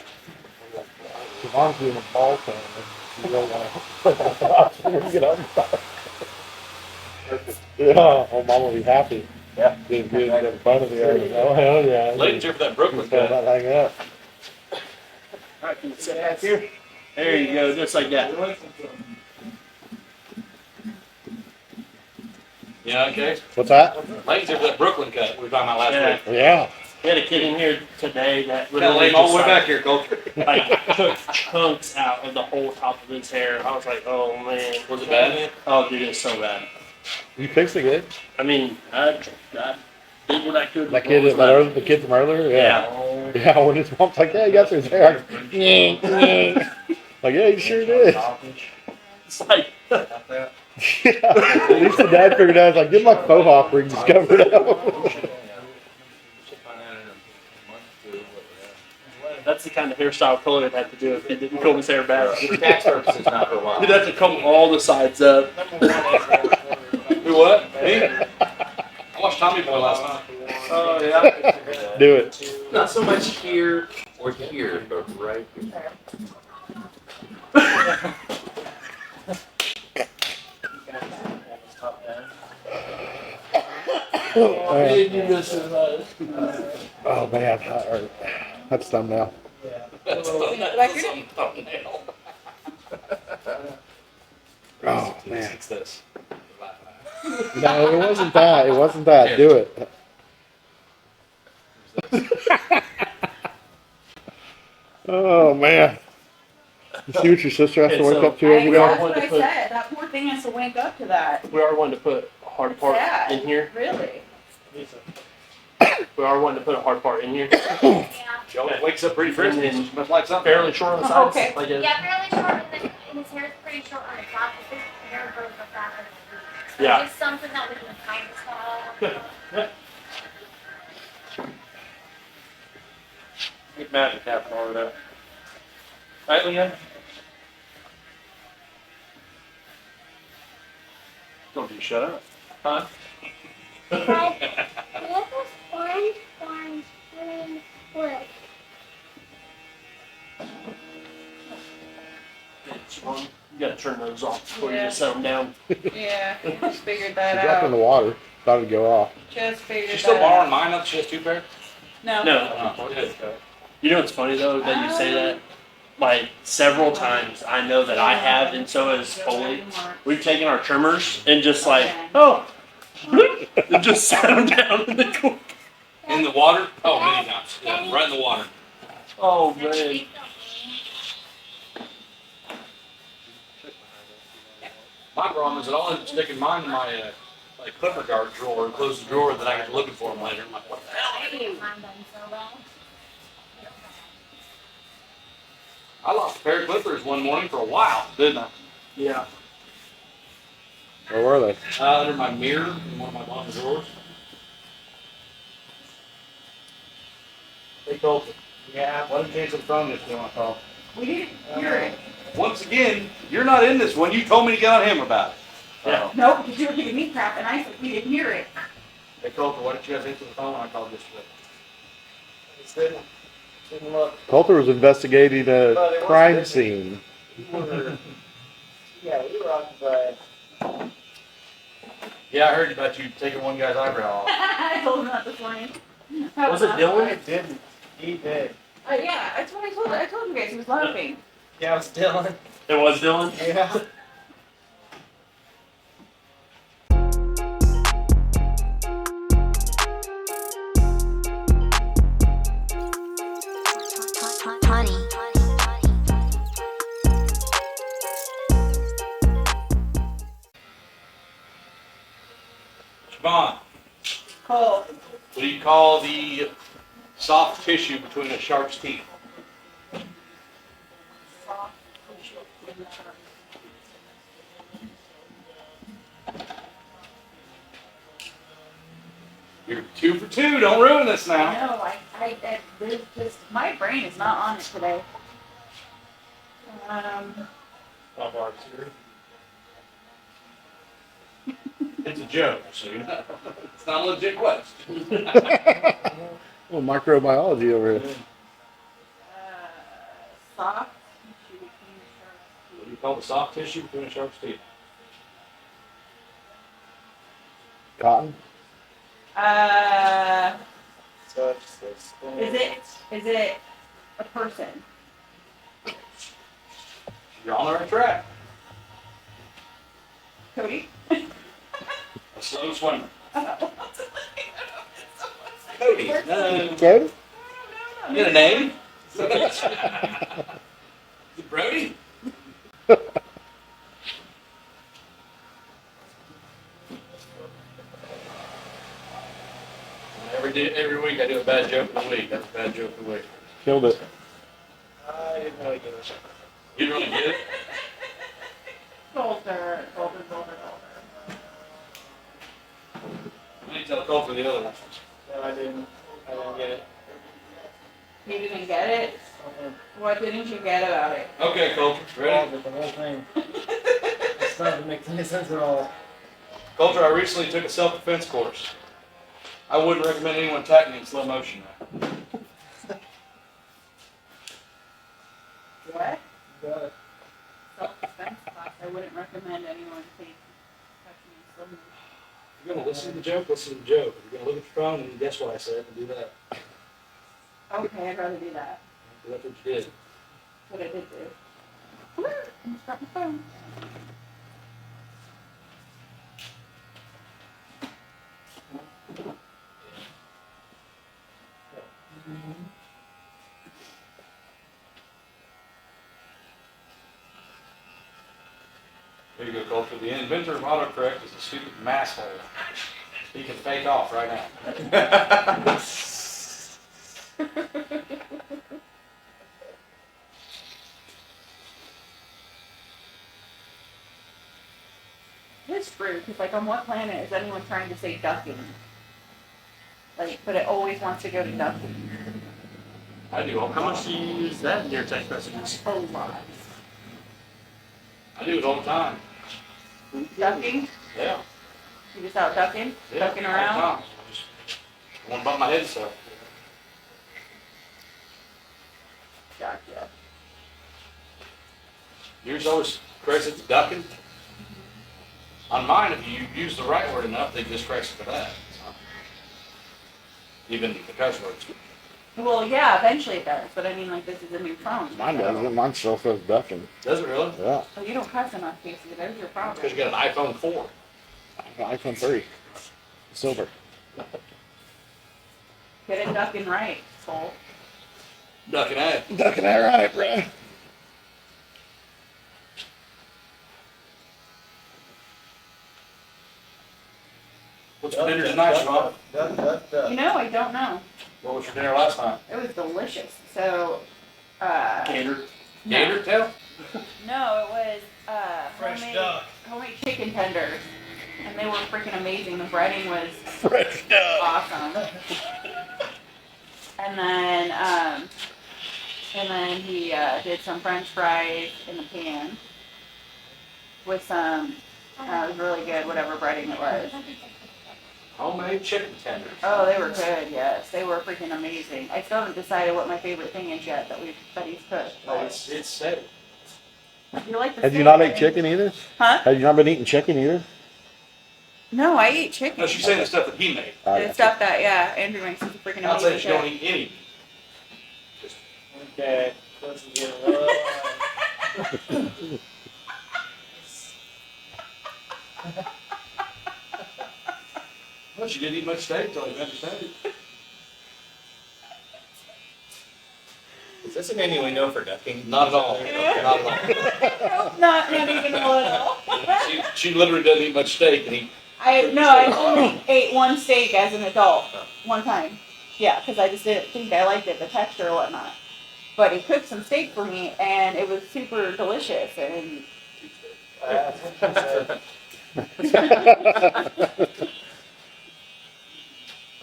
Siobhan's doing a ball thing. You really want to get up. Yeah, oh, mom will be happy. Yeah. Getting good in front of you. Oh, hell yeah. Layton's here for that Brooklyn Just gonna cut. not hang up. All right, can you sit back here? There you go, just like that. Yeah, okay. What's that? Layton's here for that Brooklyn cut we were talking about last Yeah. week. Yeah. We had a kid in here today that Kind of literally lame all the just way back here, Coulter. like took chunks out of the whole top of his hair. I was like, oh man. Was it bad? Oh dude, it's so bad. You fixed it good? I mean, I did what I could. That kid, the kid from earlier? Yeah. Yeah, when his mom's like, yeah, he got through his hair. Like, yeah, he sure did. It's like, Yeah. At least the dad figured out, like, get my faux hawk ring discovered out. that's the kind of hairstyle Cole would have to do if he didn't comb his hair back. For tax purposes, not for a while. He'd have to comb all the sides up. Who what? Me? I watched Tommy Boy last night. Oh yeah. Do it. Not so much here or here, but right here. Oh, man. That's thumbnail. That's Back here. thumbnail. Oh, man. It's this. No, it wasn't that. It wasn't that. Do it. Oh, man. You see what your sister has to wake up to every That's day? what I said. That poor thing has to wake up to that. We are wanting to put a hard part Sad. in here. Really? We are wanting to put a hard part in here. She always wakes up pretty frisky. And She must like something. Fairly short on the sides. Okay. Like a, Yeah, fairly short, and his hair is pretty short on the top. His hair grows up that way. So Yeah. Just something that we can kind of style. Get magic happen over there. Right, Leanne? Don't you shut up. Huh? Right. Look at orange, green, blue. you gotta turn those off before you just set them down. Yeah, just figured She that dropped in out. the water. Thought it'd go off. Just figured She's still that borrowing out. mine up. She has two pairs. No. No. Oh, good. You know what's funny though that you say that? Like several times I know that I have, and so has Foley. We've taken our trimmers and just like, oh, and just sat them down in the corner. In the water? Oh, many times. Yeah, right in the water. Oh man. My problem is that I'll end up sticking mine in my like clipper guard drawer and close the drawer, then I get to looking for them later. I'm like, what the hell? Mine done so well. I lost a pair of clippers one morning for a while, didn't I? Yeah. Where were they? Under my mirror in one of my bottom drawers. Hey, Colton. Yeah. What did you cancel the phone if you want to call? We didn't hear it. Once again, you're not in this one. You told me to get on him about it. Yeah. Nope, because you were giving me crap, and I said we didn't hear it. Hey, Colton, why didn't you guys answer the phone when I called yesterday? It's good. Didn't look. Coulter was investigating a crime scene. Yeah, we were occupied. Yeah, I heard about you taking one guy's eyebrow off. I told him that this morning. Was it Dylan? I didn't. He did. Yeah, that's what I told. I told you guys he was laughing. Yeah, it was Dylan. It was Dylan? Yeah. Vaughn, Cole. what do you call the soft tissue between a shark's teeth? You're 2 for 2. Don't ruin this now. No, there's just, my brain is not on it today. It's a joke, so you know. It's not a legit question. Well, microbiology over here. Soft. What do you call the soft tissue between a shark's teeth? Cotton. Is it a person? You're on the right track. Cody? A slow swimmer. Cody. No. Cody? You got a name? Is it Brody? Every week I do a bad joke of the week. That's a bad joke of the week. Killed it. I didn't really get it. You really get it? Colter. I need to tell Cole for the other one. No, I didn't get it. You didn't get it? What didn't you get about it? Okay, Cole. Ready? The whole thing. It's not to make any sense at all. Coulter, I recently took a self-defense course. I wouldn't recommend anyone attacking me in slow motion. What? Got it. Self-defense class. I wouldn't recommend anyone take touch me in slow motion. If you're going to listen to the joke, listen to the joke. If you're going to look at your phone and guess what I said, and do that. Okay, I'd rather do that. That's what you did. What I did do. Drop my phone. There you go, Coulter. The inventor of autocorrect is a stupid masshole. He can fake off right now. It's true, because like on what planet is anyone trying to say ducking? Like, but it always wants to go to ducking. I do all the How time. much do you use that in your text messages? A lot. I do it all the time. Ducking? Yeah. You just out ducking? Yeah. Ducking all the around? time. Just want to bump my head so. Gotcha. Yours always corrects it to ducking. On mine, if you use the right word enough, they just correct it to that. So. Even the cuss words. Well, yeah, eventually it does, but I mean, like, this is a new phone. Mine doesn't. Mine still says ducking. Does it really? Yeah. So you don't cuss enough, Casey, there's your problem. Because you got an iPhone 4. iPhone 3. Silver. Get it ducking right, Cole. Ducking at. Ducking that right, bro. What's for dinner tonight, Rob? You know, I don't know. What was for dinner last night? It was delicious. So, Gator. no. Gator tail? No, it was Fresh homemade, duck. homemade chicken tenders, and they were freaking amazing. The breading was Fresh duck. awesome. And then he did some French fries in the pan with some. It was really good, whatever breading it was. Homemade chicken tenders. Oh, they were good. Yes, they were freaking amazing. I still haven't decided what my favorite thing is yet that he's cooked. Oh, it's steak. You like the Had you steak, not I ate mean- chicken either? Huh? Had you not been eating chicken either? No, I eat chicken. No, she's saying the stuff that he made. The stuff that, yeah, Andrew makes is freaking I'm not saying amazing. she don't eat any. Okay. Let's get it. Well, she didn't eat much steak till he went to steak. Is this an innuendo for ducking? Not at all. Yeah. Not at all. Not even a little. She literally doesn't eat much steak, and he I only ate one steak as an adult, one time. Yeah, because I just didn't think I liked it, the texture or whatnot. But he cooked some steak for me, and it was super delicious. And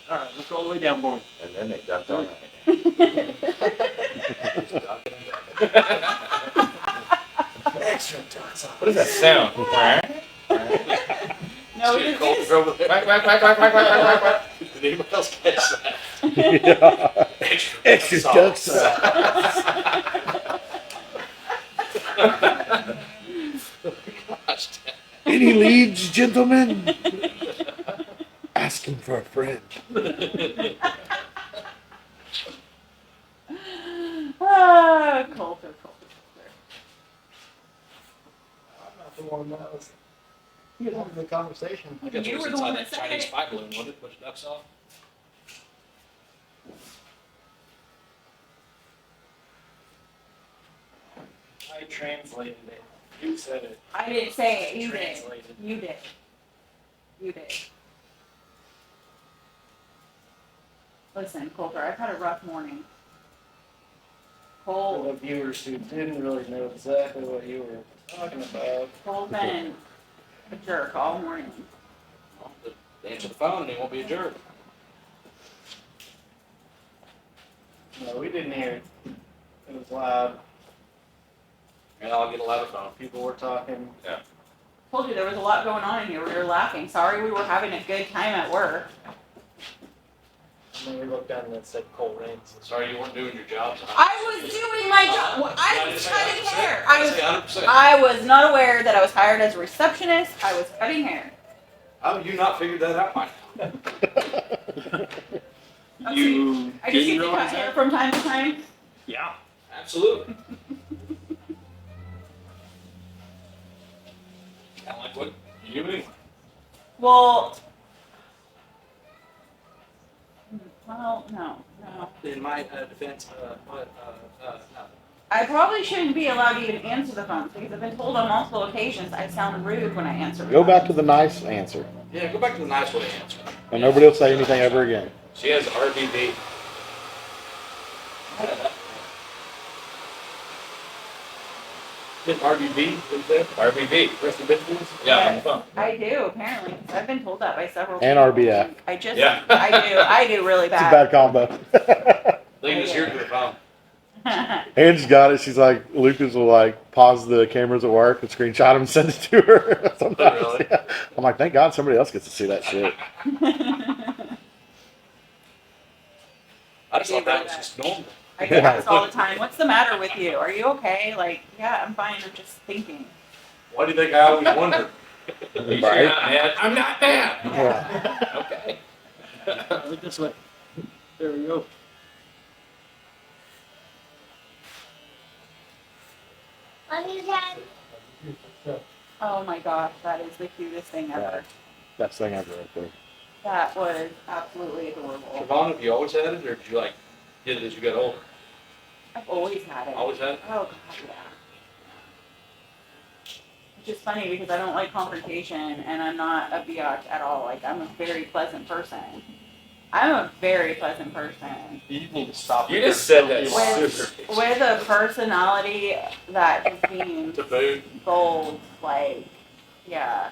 Alright, let's go all the way down, boy. And then they dumped on it. What does that sound? no, See it a Colter is. over there. Quack, quack, quack, quack, quack, quack, quack, quack. Did anybody else catch that? Yeah. Extra duck sauce. Gosh, Any leads, gentlemen? Asking for a friend. Ah, Coulter. I'm not the one that was. You had having the conversation. I guess You it was were the one inside that that said Chinese it. spy balloon, wasn't it? Push ducks off. I translated it. You said it. I didn't say it. You did. Translated. You did. You did. Listen, Coulter, I've had a rough morning. For Cole, the viewers who didn't really know exactly what you were talking about. Cole's been a jerk all morning. Well, answer the phone and he won't be a jerk. No, we didn't hear it. It was loud. And I'll get a louder phone. People were talking. Told you there was a lot going on in here. We were laughing. Sorry, we were having a good time at work. And then we looked down and it said Cole Rains. Sorry you weren't doing your job. I was doing my job. Well, I was cutting hair. I was 100%. I was not aware that I was hired as a receptionist. I was cutting hair. How have you not figured that out by now? You I just didn't get to cut realize hair that? from time to time. Yeah. Absolutely. Kind of like what you do anyway. Well, no. In my defense, no. I probably shouldn't be allowed to even answer the phones because I've been told on multiple occasions I sound rude when I answer. Go back to the nice answer. Yeah, go back to the nice way to answer. And nobody will say anything ever again. She has RBD. Hit RBB, is there? RBD. Rest of business? Yeah, on the phone. I do apparently. 'Cause I've been told that by several. And people. RBF. I just. Yeah. I do really It's a bad. bad combo. Lean is here to the phone. Anne's got it. She's like, Lucas will like pause the cameras at work and screenshot them and send it to her. Sometimes. Really? Yeah. I'm like, thank God somebody else gets to see that shit. I just thought that was just normal. I get asked all the time, what's the matter with you? Are you okay? Like, yeah, I'm fine. I'm just thinking. Why do you think I always wonder? You sure you're not mad? I'm not mad. Yeah. Okay. Look this way. There we go. Love you, Dad. Oh my gosh, that is the cutest thing ever. Best thing ever right there. That was absolutely adorable. Siobhan, have you always had it, or did you like get it as you got older? I've always had it. Always had it? Oh god, yeah. Which is funny because I don't like confrontation and I'm not a biatch at all. Like, I'm a very pleasant person. I'm a very pleasant person. You need to stop. You just said that With, with a personality that just means Taboo. gold, like, yeah.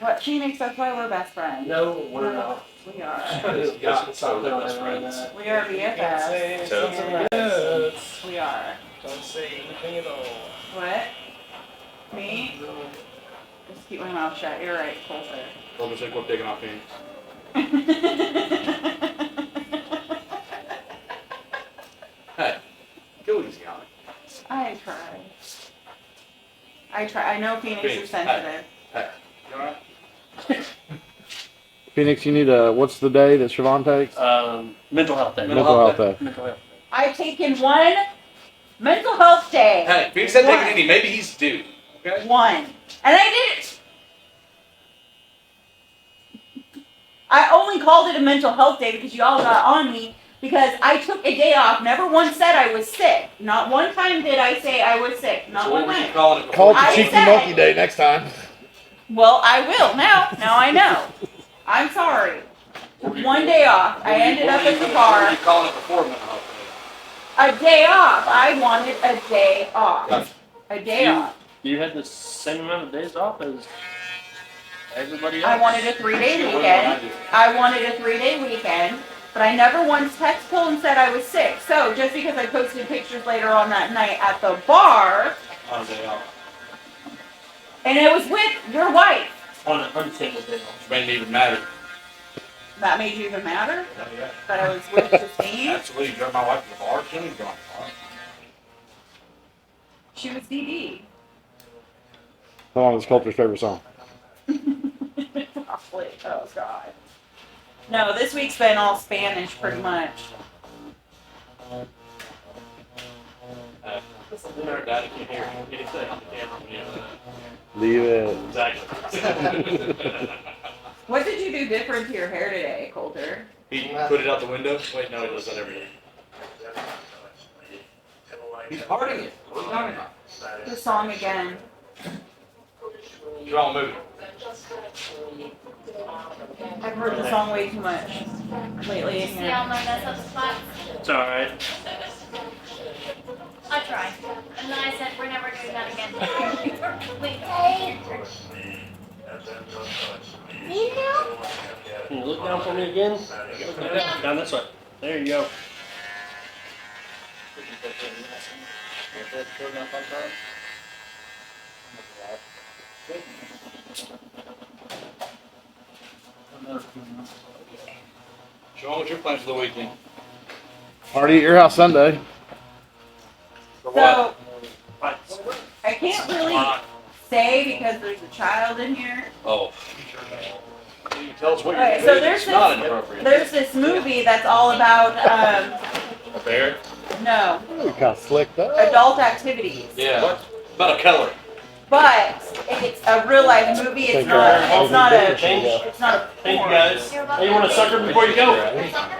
What, Phoenix, that's why we're best friends. No, we're not. We are. Yeah, Stop we're doing best that. friends. We are Can't BFFs. say So- something else. We are. Don't say anything at all. What? Me? Just keep my mouth shut. You're right, Colter. Told me to quit digging off Phoenix. Hey, go easy on it. I try. I know Phoenix Phoenix, is sensitive. Hey, you alright? Phoenix, you need what's the day that Siobhan takes? Mental health day. Mental health day. Mental health. I've taken one mental health day. Hey, Phoenix said take One. it any. Maybe he's due. Okay? One. And I did it. I only called it a mental health day because y'all got on me because I took a day off. Never once said I was sick. Not one time did I say I was sick. Not So one what were you time. calling it Call before? it the I Cheeky said- Monkey Day next time. Well, I will now. Now I know. I'm sorry. One day off. I ended up at the What were bar. you calling it before mental health A day off. I wanted a day off. A day off. You had the same amount of days off as everybody else. I wanted a 3-day weekend. I wanted a 3-day weekend, but I never once texted Cole and said I was sick. So just because I posted pictures later on that night at the bar, On a day off. and it was with your wife, On an unstable day off. Which made it even matter. that made you even matter Oh, yeah. that I was with Justine. Absolutely. You drove my wife to the bar. She didn't go on the bar. She was DD. How long is Coulter's favorite song? Oh God. No, this week's been all Spanish pretty much. Listen, Daddy can hear anything on the camera when you have that. Leave it. Exactly. What did you do different to your hair today, Coulter? He put it out the window. Wait, no, it does that every day. He's partying it. What are you talking about? The song again. You're all moving. I've heard the song way too much lately in See all here. my mess up spots? It's alright. I tried. And then I said, we're never doing that again. Wait. You know? Can you look down for me again? Look down. Down this way. There you go. Sean, what's your plans for the weekend? Party at your house Sunday. For what? So, I can't really say because there's a child in here. Oh. You can tell us what you're Okay, doing. so there's It's not this, inappropriate. there's this movie that's all about, A bear? no, You kind of slicked up. adult activities. Yeah. About a color. But it's a real life movie. It's not a Thank you porn. guys. Hey, you want a sucker before you go?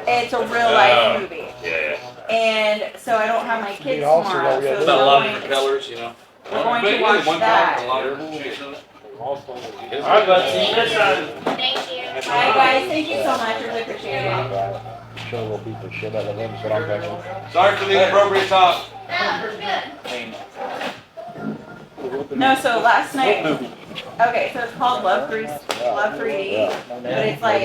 It's a real life movie. Yeah. And so I don't have my kids The officer tomorrow. already So got About a lot of we're different colors, you know. going to But watch one that. color, a lot of different shades of it. Alright, bud. See you next time. Thank you. Bye guys, thank you so much. Really appreciate it. Show will beat the shit out of them, is what I'm thinking. Sorry for the inappropriate talk. No, so last night. Okay, so it's called Love 3D, but it's like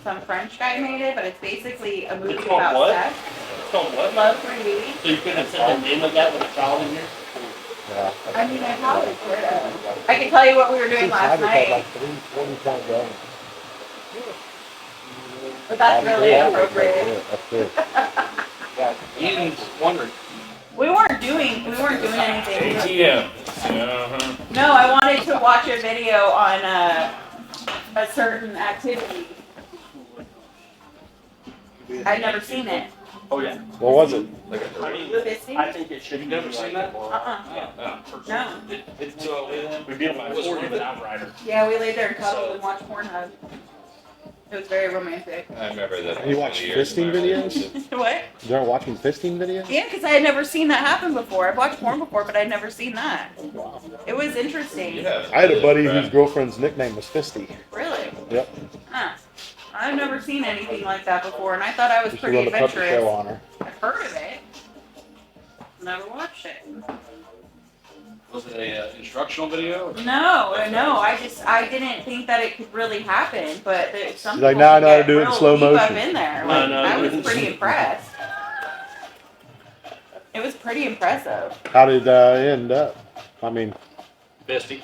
some French guy made it, but it's basically a movie It's called about what? sex. It's called what? Love 3D. So you couldn't have said the name of that with a child in here? Yeah. I mean, I probably could have. I can tell you what we were doing last night, 340 going. but that's really inappropriate. That's good. Eden's wondering. We weren't doing anything. ATM. Uh-huh. No, I wanted to watch a video on a certain activity. I'd never seen it. Oh, yeah. What was it? I mean, Fisting? I think it should be. You've never seen that? No. It's We'd be able to afford an outrider. Yeah, we laid there and cuddled and watched Pornhub. It was very romantic. I remember that. You watch fisting videos? What? You ever watching fisting videos? Yeah, because I had never seen that happen before. I've watched porn before, but I'd never seen that. It was interesting. Yeah. I had a buddy whose girlfriend's nickname was Fisty. Really? Yep. Huh. I've never seen anything like that before, and I thought I was Used to pretty run the puppet show adventurous. on her. I've heard of it. Never watched it. Was it a instructional video? No. I didn't think that it could really happen, but some She's like, people "Nah, I can know how to get do it in real slow deep up motion." in there. No, Like, no, I it was was- pretty impressed. It was pretty impressive. How did it end up? I mean, Bestie.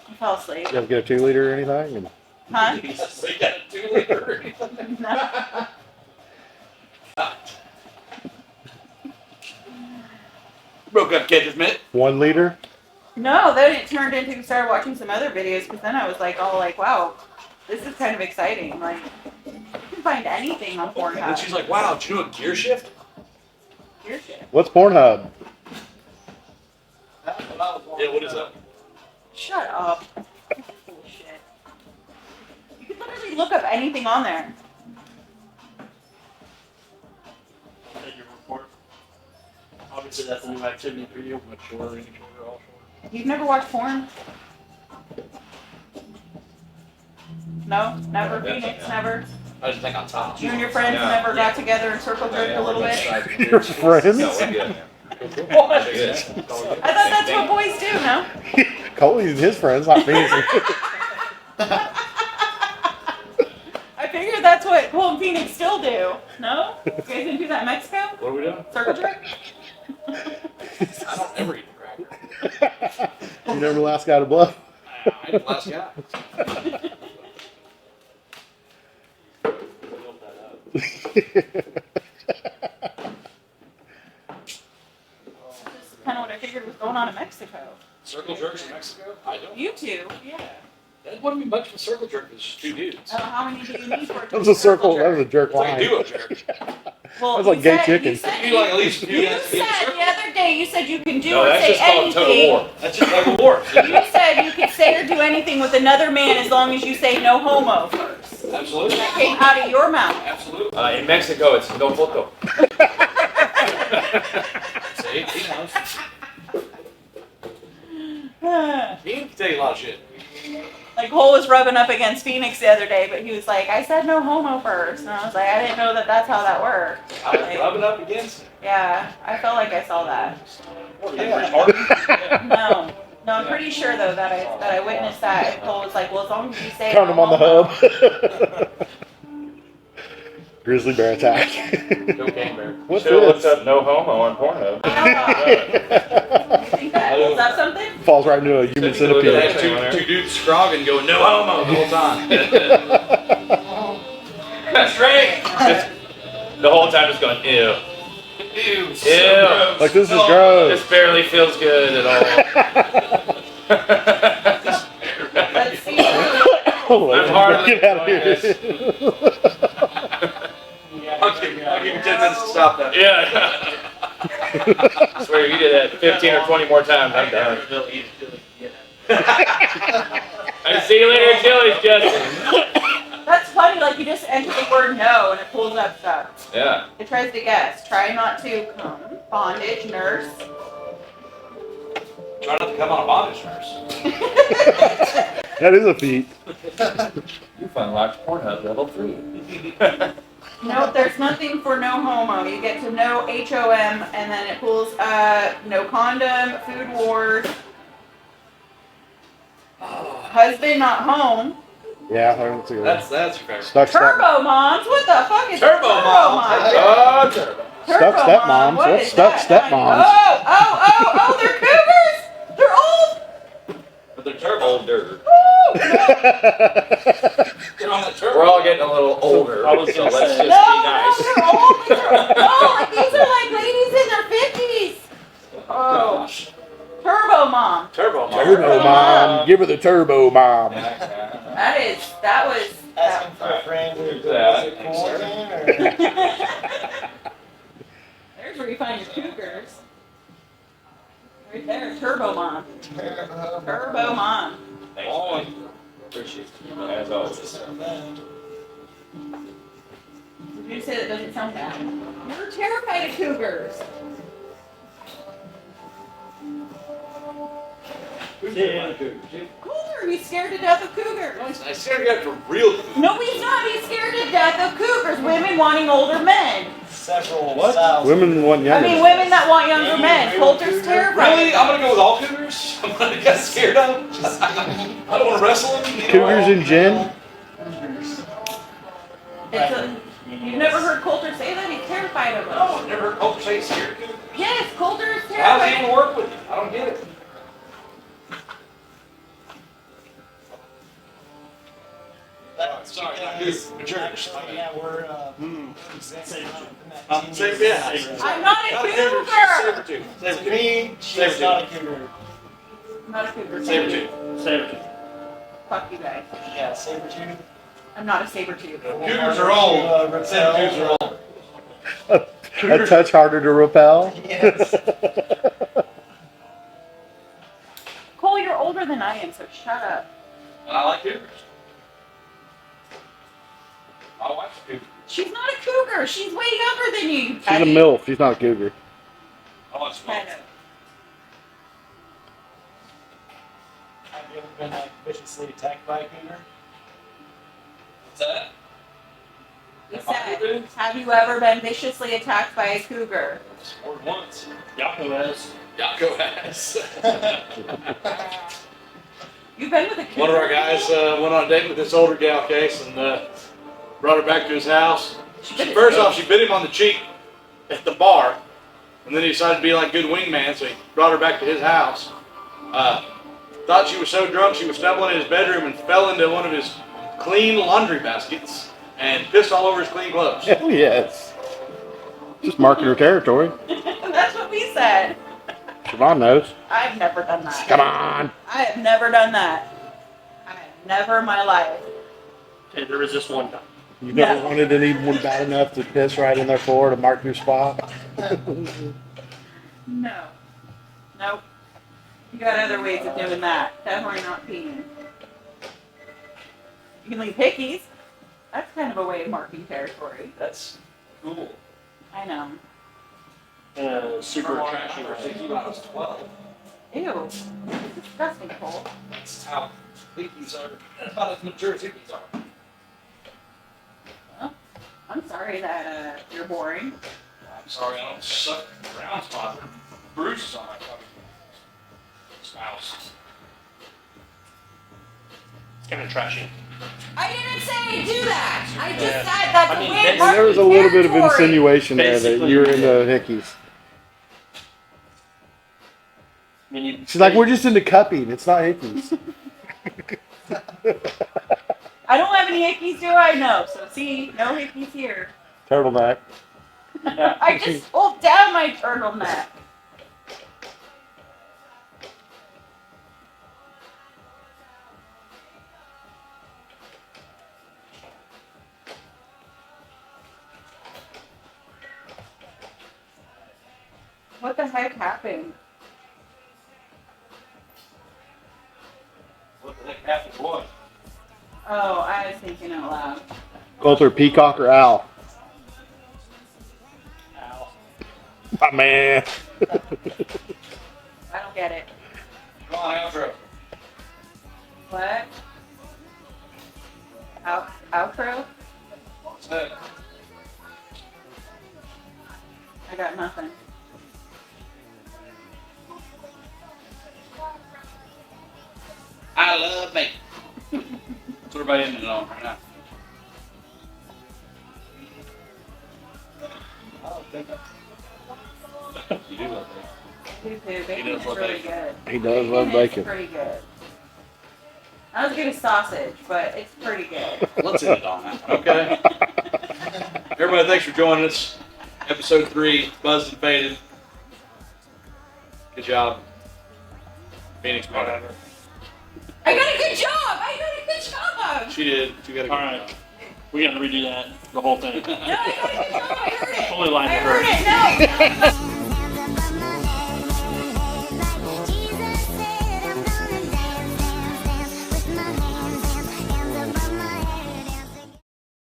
I fell asleep. you guys get a 2-liter or anything? And Huh? He got a 2-liter. No. Broke up Kedge's mitt. 1 liter? No, then it turned into started watching some other videos because then I was like, all like, wow, this is kind of exciting. Like, you can find anything on And Pornhub. she's like, wow, did you know a gear shift? Your shit. What's Pornhub? Yeah, what is that? Shut up. Bullshit. You can literally look up anything on there. Take your report. Obviously, that's a new activity for you. Much shorter, any shorter, all shorter. You've never watched porn? No, never. Definitely Phoenix, not. never. I just think on top. You and your friends No. never got together and circle jerked a little bit. Your friends? No, we're good. What? We're good. I thought that's what boys do, no? Coley's and his friends, not Phoenix. I figured that's what Cole and Phoenix still do. No? You guys didn't do that in Mexico? What are we doing? Circle jerk? I don't ever eat crack. You never the last guy to bluff. I ain't the last guy. That's kind of what I figured was going on in Mexico. Circle jerks in Mexico? I don't. You two, yeah. That wouldn't be much of a circle jerk. It's just two dudes. How many do you need for it? That was a circle. That was a jerk It's like a line. duo jerk. Well, That's like you gay said- chicken. You said, You like at least a few you guys to be in a said circle. the other day, you said you can do No, or that's say just called tug of anything. war. That's just like a war. You said you could say or do anything with another man as long as you say no homo first. Absolutely. That came out of your mouth. Absolutely. In Mexico, it's no foto. See, he knows. He can tell you a lot of shit. Like Cole was rubbing up against Phoenix the other day, but he was like, I said no homo first. And I was like, I didn't know that that's how that worked. I was Like, rubbing up against him. yeah, I felt like I saw that. Yeah. No. No, I'm pretty sure though that I witnessed that. And Cole was like, well, as long as you say Found no him on the homo. hub. Grizzly bear attack. Cocaine bear. What's Still looks this? up no homo on Pornhub. You think that pulls up something? Falls right into a human centipede. There's two dudes scrogging going, no homo the whole time. That's right. The whole time just going, ew. Ew. Ew. Like, this is gross. This barely feels good at all. Let's see. Oh, I'm hardly get out of here. I'll give you 10 minutes to stop that. Yeah. I swear, if you did that 15 or 20 more times, I'm done. I see you later at Chili's, Justin. That's funny, like you just enter the word no and it pulls up stuff. Yeah. It tries to guess. Try not to come. Bondage, nurse. Try not to come on a bondage nurse. That is a feat. You unlocked Pornhub level 3. No, there's nothing for no homo. You get to no HOM and then it pulls no condom, food wars. Husband not home. Yeah, I don't see that. That's your favorite. Stuck step. Turbo moms? What the fuck is Turbo turbo moms. moms? Oh, turbo. Stuck Turbo stepmoms. mom, what What's is stuck that? stepmoms? Oh, they're cougars? They're old? But they're turbo. Older. Woo! Get on that turbo. We're all getting a little older, I was so gonna let's say- just No, be nice. they're old. These are like ladies in their 50s. Oh, turbo mom. Turbo mom. Turbo mom. Give her the turbo mom. That was. Asking for a friend who's Yeah. quarantine or? There's where you find your cougars. Right there, turbo mom. Turbo mom. Thanks, man. Appreciate you, as always. You say that doesn't sound bad. You're terrified of cougars. Coulter, he's scared to death of cougars. I swear to God, for real. No, he's not. He's scared to death of cougars. Women wanting older men. Several thousand. Women want I younger. mean, women that want younger men. Coulter's terrified. Really? I'm gonna go with all cougars? I'm gonna get scared of them? I don't wanna wrestle them. You know? Cougars and gin. You've never heard Coulter say that? He's terrified of them. No, I've never heard Coulter say he's scared of cougars. Yes, Coulter is How does he terrified. even work with you? I don't get it. Sorry, yeah, we're, exempt from Same, yeah. I'm not a Not a cougar. cougar. To Saber me, she's not a cougar. I'm not a cougar. Saber tooth. Saber. Fuck you guys. Yeah, saber tooth. I'm not a saber tooth. Cougars are old. Saber tooths are old. A touch harder to repel. Yes. Cole, you're older than I am, so shut up. I like cougars. My wife's a cougar. She's not a cougar. She's way younger than you. You She's a MILF. She's not a cougar. I want smoke. Kind of. Have you ever been like viciously attacked by a cougar? What's that? He said, have you ever been viciously attacked by a cougar? More than once. Yako has. Yako has. You've been with a cougar? One of our guys went on a date with this older gal, Case, and brought her back to his house. First off, she bit him on the cheek at the bar, and then he decided to be like good wingman, so he brought her back to his house. Thought she was so drunk she was stumbling in his bedroom and fell into one of his clean laundry baskets and pissed all over his clean clothes. Hell yes. Just marking her territory. That's what we said. Siobhan knows. I've never done that. Come on. I have never done that. I have never in my life. Okay, there was this one time. You never wanted anyone bad enough to piss right in their floor to mark your spot? No. Nope. You got other ways of doing that. Definitely not peeing. You can leave hickeys. That's kind of a way of marking territory. That's cool. I know. Super trashy, I think right? when I was 12. Ew. It's disgusting, Cole. That's how hickeys are. That's about as mature as hickeys are. Well, I'm sorry that you're boring. I'm sorry, I don't suck brown spots or bruises on my fucking spouse. It's kind of trashy. I didn't say do that. I just Yeah. said that's I mean, a way of and marking There was a little bit of territory. insinuation there that Basically, you were into hickeys. I mean, you, She's like, we're just into cupping. It's not hickeys. I don't have any hickeys, do I? No. So see, no hickeys here. Turtleneck. I just pulled down my turtleneck. What the heck happened? What the heck happened to what? Oh, I was thinking out loud. Coulter, peacock or owl? ow. My man. I don't get it. Come on, outro. What? Outro? What's that? I got nothing. I love me. That's what everybody ended it on right now. I don't think you do love me. Me too. Bacon does is love really bacon. good. He does love Is bacon. pretty good. Not as good as sausage, but it's pretty good. Let's end it on that. Okay. Everybody, thanks for joining us. Episode 3, Buzzed and Faded. Good job. Phoenix, whatever. I got a good job! I got a good job! She did. She got a good All right. job. We got to redo that, the whole thing. No, I got a good job! I heard it! Totally lined I with her. heard it! No!